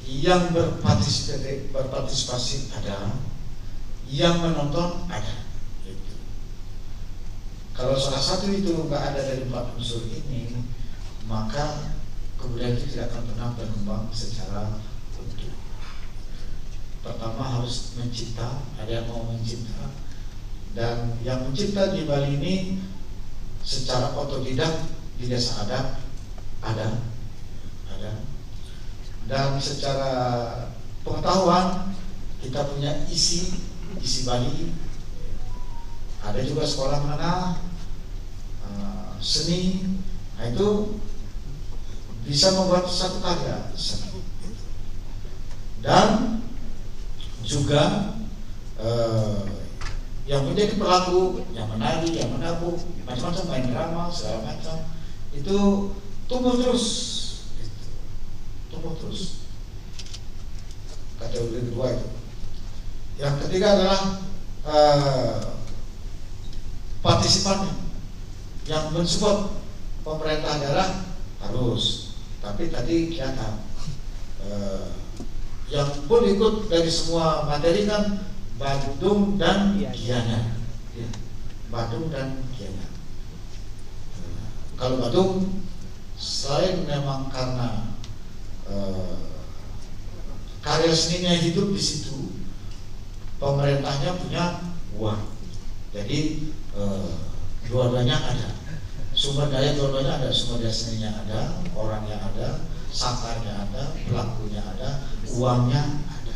yang berpartisipasi ada, yang menonton ada. Kalau salah satu itu nggak ada dari 4 unsur ini, maka kebudayaan itu tidak akan pernah berkembang secara utuh. Pertama harus mencipta, ada yang mau mencipta, dan yang mencipta di Bali ini secara otodidak di desa adat ada, dan secara pengetahuan kita punya isi Bali. Ada juga sekolah menengah seni, nah itu bisa membuat satu karya seni. Dan juga yang menjadi pelaku, yang menari, yang menabuh, macam-macam, main drama, segala macam, itu tumbuh terus. Kategori kedua itu. Yang ketiga adalah partisipannya. Yang mensupport pemerintah daerah harus, tapi tadi kelihatan yang pun ikut dari semua materi kan Badung dan Gianyar. Badung dan Gianyar. Kalau Badung selain memang karena karya seninya hidup di situ, pemerintahnya punya uang, jadi dua-duanya ada, sumber daya dua-duanya ada, sumber daya seninya ada, orangnya ada, sakarnya ada, pelakunya ada, uangnya ada.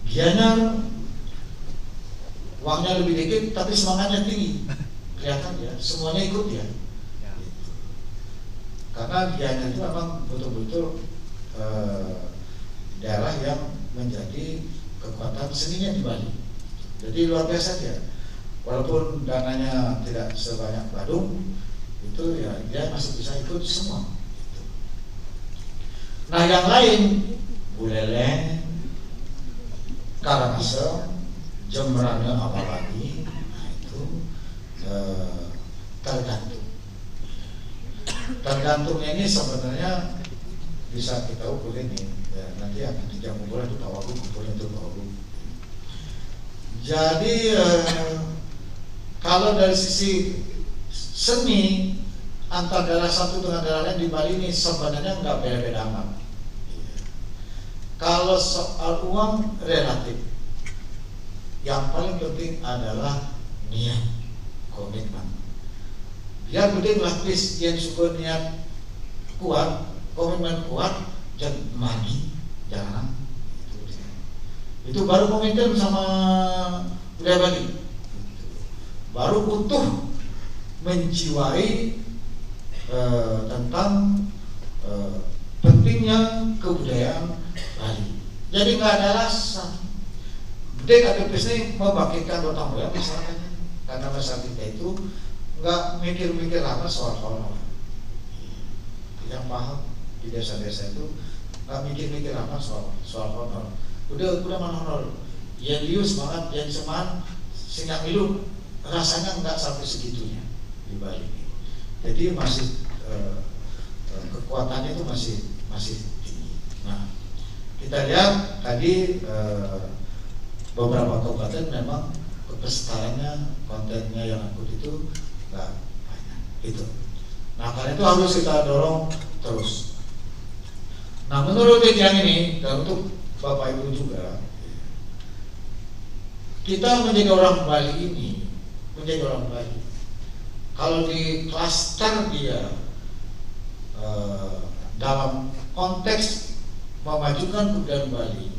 Gianyar uangnya lebih dikit tapi semangatnya tinggi, kelihatan ya, semuanya ikut ya. Karena Gianyar itu memang betul-betul daerah yang menjadi kekuatan seninya di Bali. Jadi luar biasa dia. Walaupun dananya tidak sebanyak Badung, itu ya dia masih bisa ikut semua. Nah yang lain, Buleleng, Karangasem, Jemberane apalagi, nah itu tergantung. Tergantungnya ini sebenarnya bisa kita ukur ini. Ya, nanti akan dijam ukuran itu Pawagu, ukurnya itu Pawagu. Jadi kalau dari sisi seni antara daerah satu dengan daerah lain di Bali ini sebenarnya nggak beda-beda amat. Kalau soal uang relatif, yang paling penting adalah niat, komitmen. Biar gede lapis yang suka niat kuat, komitmen kuat, jangan magi, jangan. Itu baru komitmen sama budaya Bali. Baru utuh menjiwai tentang pentingnya kebudayaan Bali. Jadi nggak ada alasan. Gede KTPS ini membangkitkan gotong royong misalnya, karena masyarakat kita itu nggak mikir-mikir lama soal honor. Yang paham di desa-desa itu nggak mikir-mikir lama soal honor. Udah mana honor. yang liu semangat, yang semangat sehingga milu rasanya nggak sampai segitunya di Bali ini. Jadi masih kekuatannya itu masih tinggi. Nah, kita lihat tadi beberapa kabupaten memang kepesertaannya, kontennya yang akut itu nggak banyak. Itu. Nah, karena itu harus kita dorong terus. Nah, menurut yang ini dan untuk Bapak Ibu juga, kita menjadi orang Bali ini, menjadi orang Bali. Kalau di klaster dia dalam konteks memajukan kebudayaan Bali,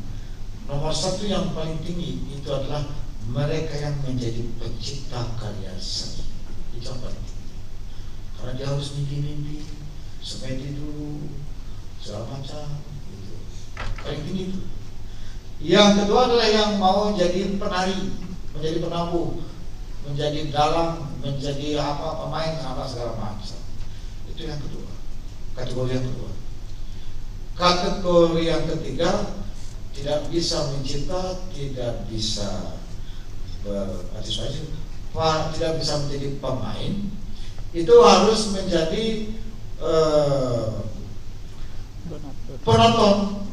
nomor satu yang paling tinggi itu adalah mereka yang menjadi pencipta karya seni. Itu yang paling tinggi. Karena dia harus mimpi-mimpi, semedi dulu, segala macam. Gitu. Paling tinggi itu. Yang kedua adalah yang mau jadi penari, menjadi penabuh, menjadi dalang, menjadi pemain segala macam. Itu yang kedua. Kategori yang kedua. Kategori yang ketiga, tidak bisa mencipta, tidak bisa berpartisipasi, tidak bisa menjadi pemain. Itu harus menjadi penonton.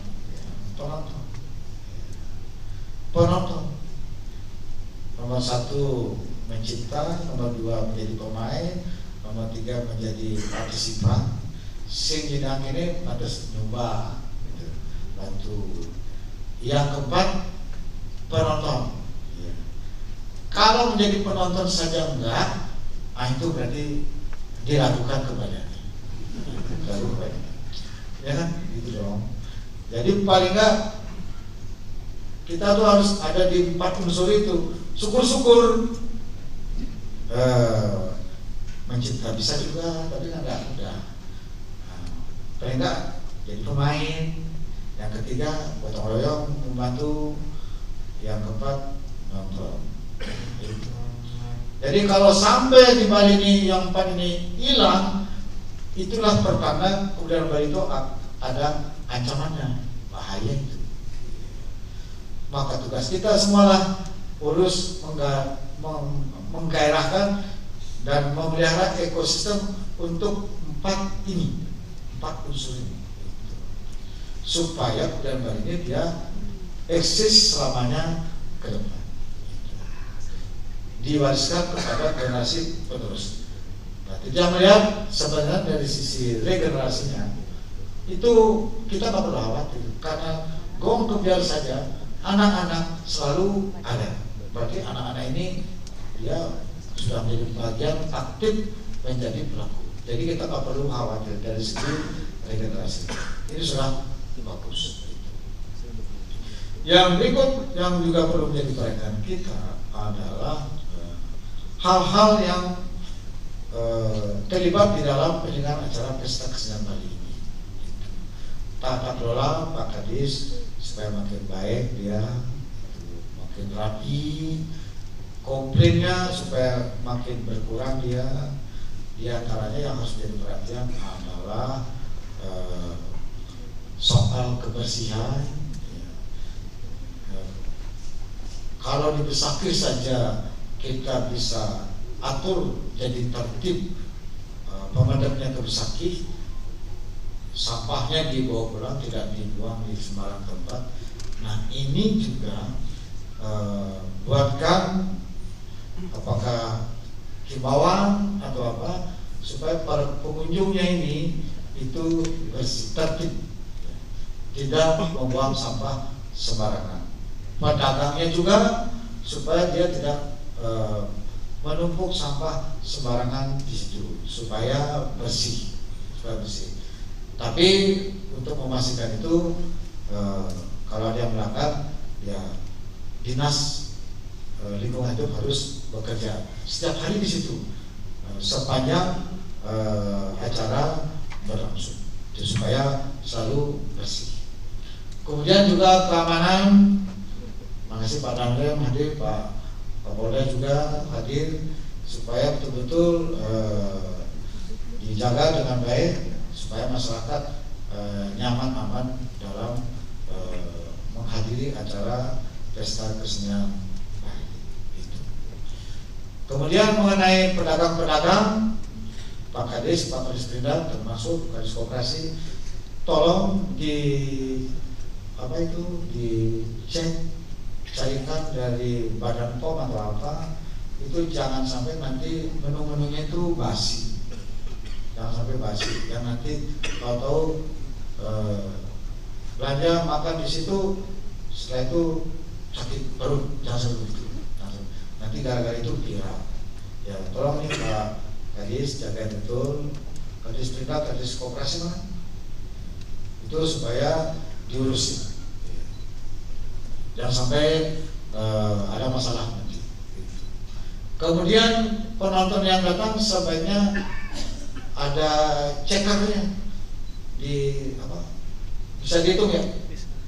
Nomor satu mencipta, nomor dua menjadi pemain, nomor tiga menjadi partisipan. Sing jenang ini pantas nyoba, gitu, bantu. Yang keempat penonton. Ya. Kalau menjadi penonton saja enggak, itu berarti diragukan kepadanya. Ya kan, gitu dong. Jadi paling enggak kita tuh harus ada di 4 unsur itu. Syukur-syukur mencipta bisa juga, tapi enggak mudah. Paling enggak jadi pemain. Yang ketiga gotong royong membantu. Yang keempat nonton. Jadi kalau sampai di Bali ini yang 4 ini hilang, itulah pertanda kebudayaan Bali itu ada ancamannya, bahaya itu. Maka tugas kita semualah urus menggairahkan dan memelihara ekosistem untuk 4 unsur ini, supaya kebudayaan Bali ini dia eksis selamanya ke depan, diwariskan kepada generasi penerus. Nah, kita melihat sebenarnya dari sisi regenerasinya itu kita nggak perlu khawatir, karena gong kebiar saja anak-anak selalu ada. Berarti anak-anak ini dia sudah menjadi bagian aktif menjadi pelaku. Jadi kita nggak perlu khawatir dari segi regenerasi. Ini sudah bagus. Yang berikut yang juga perlu menjadi perhatian kita adalah hal-hal yang terlibat di dalam penyelenggaraan acara pesta kesenian Bali ini. Tata kelola Pak Kadis supaya makin baik, dia makin rapi, komplainnya supaya makin berkurang dia. Di antaranya yang harus menjadi perhatian adalah soal kebersihan. Kalau di Besakih saja kita bisa atur jadi tertib, pemadamnya ke Besakih, sampahnya dibawa pulang, tidak dibuang di sembarang tempat. Nah, ini juga buatkan apakah himbauan atau apa supaya para pengunjungnya ini itu bersih, tertib, tidak membuang sampah sembarangan. Pedagangnya juga supaya dia tidak menumpuk sampah sembarangan di situ, supaya bersih, Tapi untuk memastikan itu, kalau ada yang melanggar, ya dinas lingkungan hidup harus bekerja setiap hari di situ sepanjang acara berlangsung, supaya selalu bersih. Kemudian juga keamanan. Makasih Pak Danrem hadir, Pak Kapolda juga hadir, supaya betul-betul dijaga dengan baik, supaya masyarakat nyaman aman dalam menghadiri acara pesta kesenian Bali itu. Kemudian mengenai pedagang-pedagang, Pak Kadis Trinda termasuk Kadis Koperasi, tolong dicek, carikan dari Badan POM atau apa, itu jangan sampai nanti menu-menunya itu basi, jangan sampai basi, yang nanti tahu-tahu belanja makan di situ, setelah itu sakit perut, jangan seperti itu. Nanti gara-gara itu viral. Ya, tolong nih Pak Kadis jaga betul, Kadis Trinda, Kadis Koperasi mana? Itu supaya diurusin, jangan sampai ada masalah nanti. Kemudian penonton yang datang sebaiknya ada cekernya, bisa dihitung ya,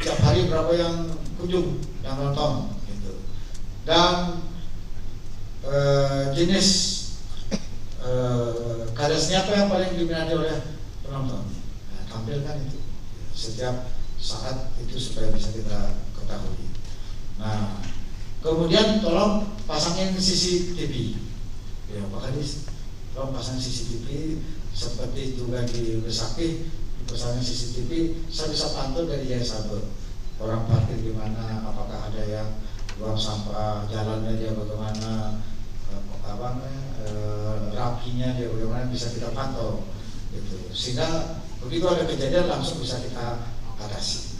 tiap hari berapa yang kunjung, yang nonton gitu. Dan jenis karyanya apa yang paling diminati oleh penonton, nah, tampilkan itu setiap saat itu supaya bisa kita ketahui. Nah, kemudian tolong pasangin CCTV, ya Pak Kadis, tolong pasang CCTV seperti juga di Besakih, pasangin CCTV. Saya bisa pantau dari Jaya Saber, orang parkir di mana, apakah ada yang buang sampah, jalannya dia bagaimana, rapinya dia bagaimana, bisa kita pantau gitu. Sehingga begitu ada kejadian langsung bisa kita atasi.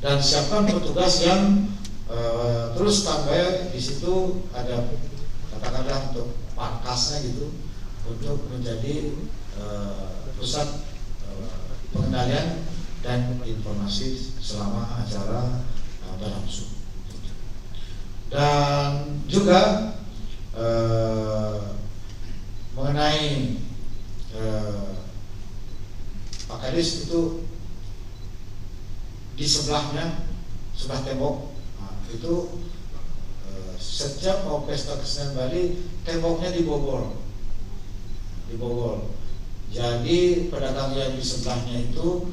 Dan siapkan petugas yang terus standby di situ, ada katakanlah untuk markasnya gitu, untuk menjadi pusat pengendalian dan informasi selama acara berlangsung. Dan juga mengenai Pak Kadis itu di sebelahnya, sebelah tembok, nah, itu setiap mau pesta kesenian Bali temboknya dibobol. Jadi pedagang yang di sebelahnya itu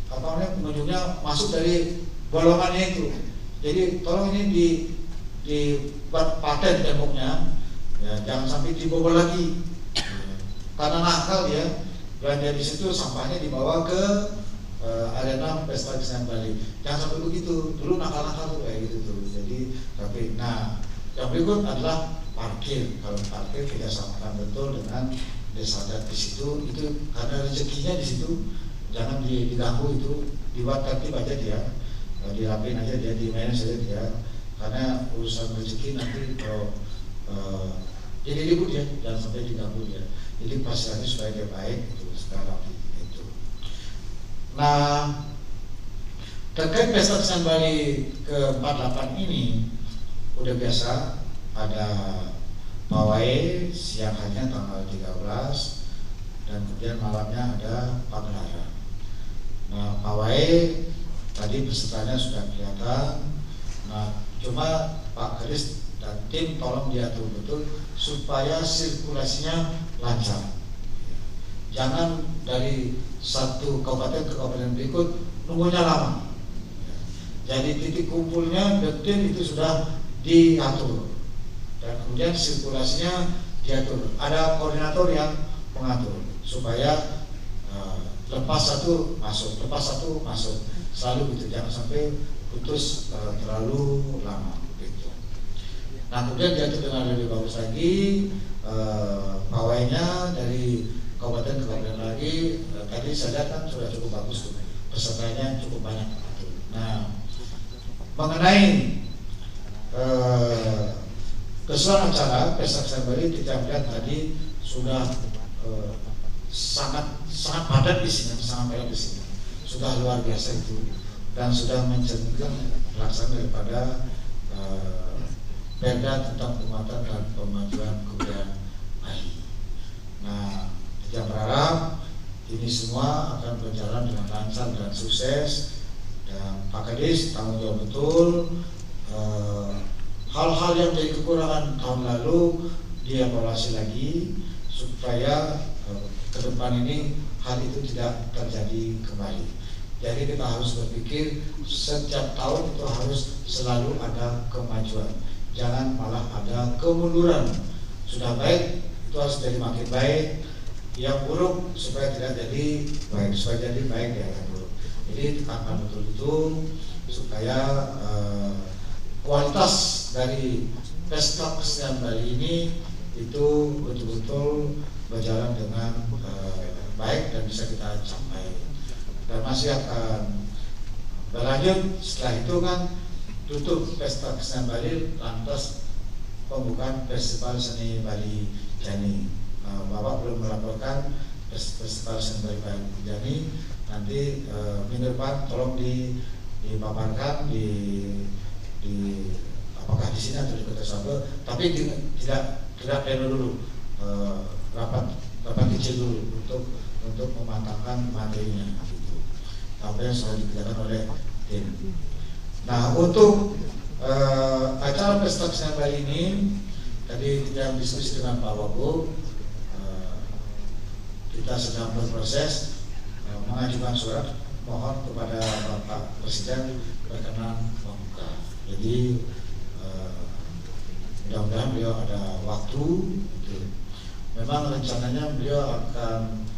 pengunjungnya masuk dari bolongannya itu. Jadi tolong ini dibuat paten temboknya, ya, jangan sampai dibobol lagi. Karena nakal dia belanja di situ, sampahnya dibawa ke arena pesta kesenian Bali. Jangan sampai begitu. Dulu nakal-nakal tuh kayak gitu tuh. Jadi tapi, nah yang berikut adalah parkir. Kalau parkir kita samakan betul dengan desa adat di situ. Itu karena rezekinya di situ, jangan diganggu itu, dibuat tertib aja dia. Dirapin aja dia, di-manage saja dia, karena urusan rezeki nanti kalau jadi ribut ya, jangan sampai diganggu dia. Jadi pastinya supaya dia baik itu, supaya rapi itu. Nah, terkait pesta kesenian Bali ke-48 ini udah biasa ada pawai siang harinya tanggal 13 dan kemudian malamnya ada pagelaran. Nah, pawai tadi pesertanya sudah kelihatan. Nah, cuma Pak Kadis dan tim tolong diatur betul supaya sirkulasinya lancar. Jangan dari satu kabupaten ke kabupaten berikut nunggunya lama. Jadi titik kumpulnya detail itu sudah diatur dan kemudian sirkulasinya diatur. Ada koordinator yang mengatur supaya lepas satu masuk. Selalu gitu, jangan sampai putus terlalu lama gitu. Nah, kemudian diatur dengan lebih bagus lagi pawainya dari kabupaten ke kabupaten lagi. Tadi saya lihat kan sudah cukup bagus tuh, pesertanya cukup banyak. Nah, mengenai keseluruhan acara pesta kesenian Bali, kita lihat tadi sudah sangat padat di sini, sangat banyak di sini. Sudah luar biasa itu, dan sudah mencerminkan pelaksanaan daripada Perda tentang penguatan dan pemajuan kebudayaan Bali. Nah, kita berharap ini semua akan berjalan dengan lancar dan sukses, dan Pak Kadis tanggung jawab betul hal-hal yang jadi kekurangan tahun lalu dievaluasi lagi supaya ke depan ini hal itu tidak terjadi kembali. Jadi kita harus berpikir setiap tahun itu harus selalu ada kemajuan, jangan malah ada kemunduran. Sudah baik itu harus jadi makin baik, yang buruk supaya tidak jadi baik, supaya jadi baik ya yang buruk. Jadi tekankan betul itu supaya kualitas dari pesta kesenian Bali ini itu betul-betul berjalan dengan baik dan bisa kita capai. Dan masih akan berlanjut setelah itu kan tutup pesta kesenian Bali, lantas pembukaan Festival Seni Bali Jani. Bapak belum melaporkan Festival Seni Bali Jani, nanti minggu depan tolong dipaparkan di apakah di sini atau di Kota Solo, tapi tidak pleno dulu, rapat kecil dulu untuk mematangkan materinya. Apa yang sudah dikerjakan oleh tim. Nah, untuk acara Pesta Kesenian Bali ini tadi kita diskusi dengan Pak Wagub, kita sedang berproses mengajukan surat mohon kepada Bapak Presiden berkenan membuka. Jadi mudah-mudahan beliau ada waktu. Gitu. Memang rencananya beliau akan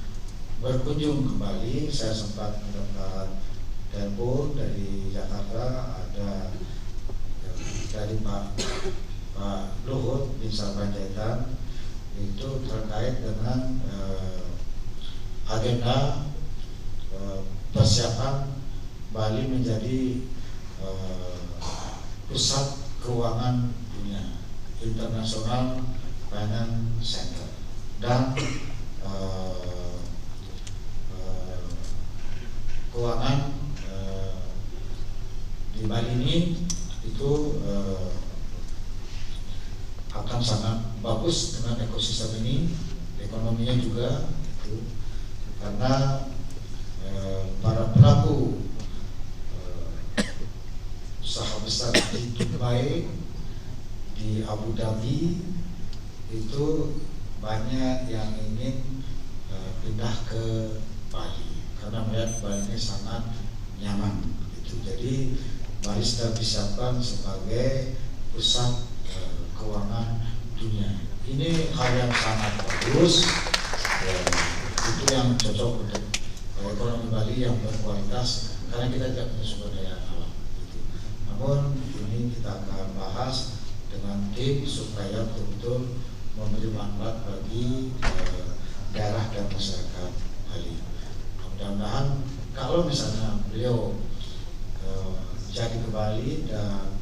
berkunjung ke Bali. Saya sempat mendapat telepon dari Jakarta, ada dari Pak Luhut bin Sarpanjaitan, itu terkait dengan agenda persiapan Bali menjadi pusat keuangan dunia, International Finance Center, dan keuangan di Bali ini itu akan sangat bagus dengan ekosistem ini, ekonominya juga itu, karena para pelaku usaha besar di Dubai, di Abu Dhabi itu banyak yang ingin pindah ke Bali karena melihat Bali ini sangat nyaman gitu. Jadi Bali sudah disiapkan sebagai pusat keuangan dunia. Ini hal yang sangat bagus, itu yang cocok untuk ekonomi Bali yang berkualitas karena kita tidak punya sumber daya alam gitu. Namun ini kita akan bahas dengan tim supaya betul-betul memberi manfaat bagi daerah dan masyarakat Bali. Mudah-mudahan kalau misalnya beliau jadi ke Bali dan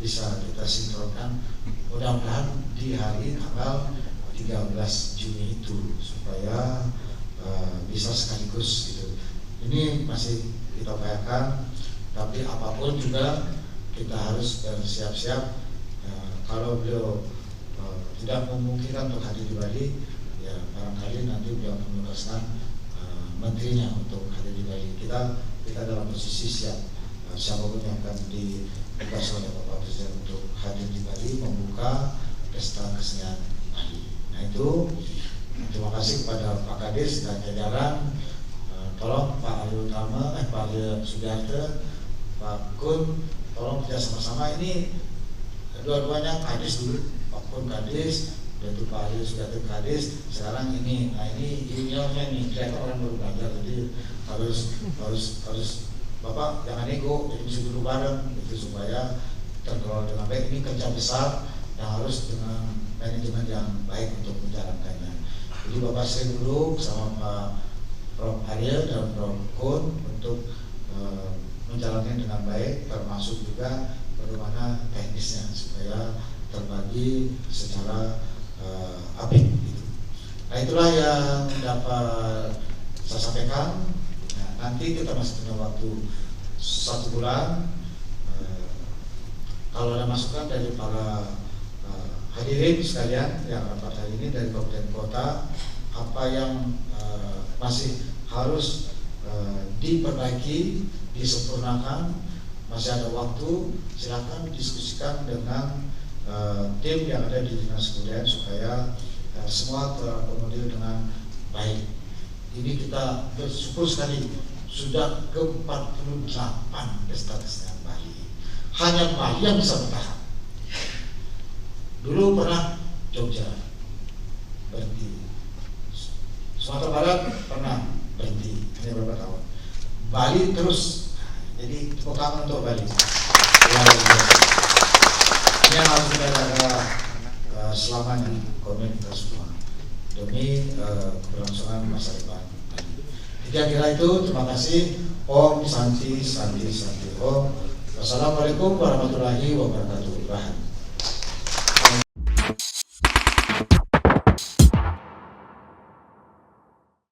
bisa kita sinkronkan, mudah-mudahan di hari tanggal 13 Juni itu supaya bisa sekaligus gitu. Ini masih kita upayakan, tapi apapun juga kita harus bersiap-siap. Kalau beliau tidak memungkinkan untuk hadir di Bali, ya barangkali nanti beliau menugaskan menterinya untuk hadir di Bali. Kita dalam posisi siap, siapapun yang akan ditugas oleh Bapak Presiden untuk hadir di Bali membuka pesta kesenian Bali. Nah itu terima kasih kepada Pak Kadis dan jajaran. Tolong Pak Ali Utama, Pak Ali Sugiharto, Pak Kun, tolong kerja sama-sama. Ini dua-duanya Kadis dulu, Pak Kun Kadis, yaitu Pak Ali Sugiharto Kadis. Sekarang ini, nah ini juniornya nih, kelihatan orang baru belajar, jadi harus Bapak jangan ego, jadi bisa dulu bareng, itu supaya terkelola dengan baik. Ini kerja besar yang harus dengan manajemen yang baik untuk menjalankannya. Jadi Bapak sering dulu sama Pak Prof. Arya dan Prof. Kun untuk menjalankan dengan baik, termasuk juga bagaimana teknisnya supaya terbagi secara apik. Gitu. Nah itulah yang dapat saya sampaikan. Nah, nanti kita masih punya waktu 1 bulan. Kalau ada masukan dari para hadirin sekalian yang rapat hari ini dari kabupaten kota, apa yang masih harus diperbaiki, disempurnakan, masih ada waktu, silakan diskusikan dengan tim yang ada di Dinas Kebudayaan supaya semua terakomodir dengan baik. Ini kita bersyukur sekali sudah ke-48 pesta kesenian Bali. Hanya Bali yang bisa bertahan. Dulu pernah Jogja berhenti, Sumatera Barat pernah berhenti, hanya beberapa tahun. Bali terus, jadi tepuk tangan untuk Bali. Ini yang harus kita jaga selamanya, komen kita semua demi keberlangsungan masa depan. Kira-kira itu, terima kasih. Om Santi Santi Santi Om. Wassalamualaikum warahmatullahi wabarakatuh.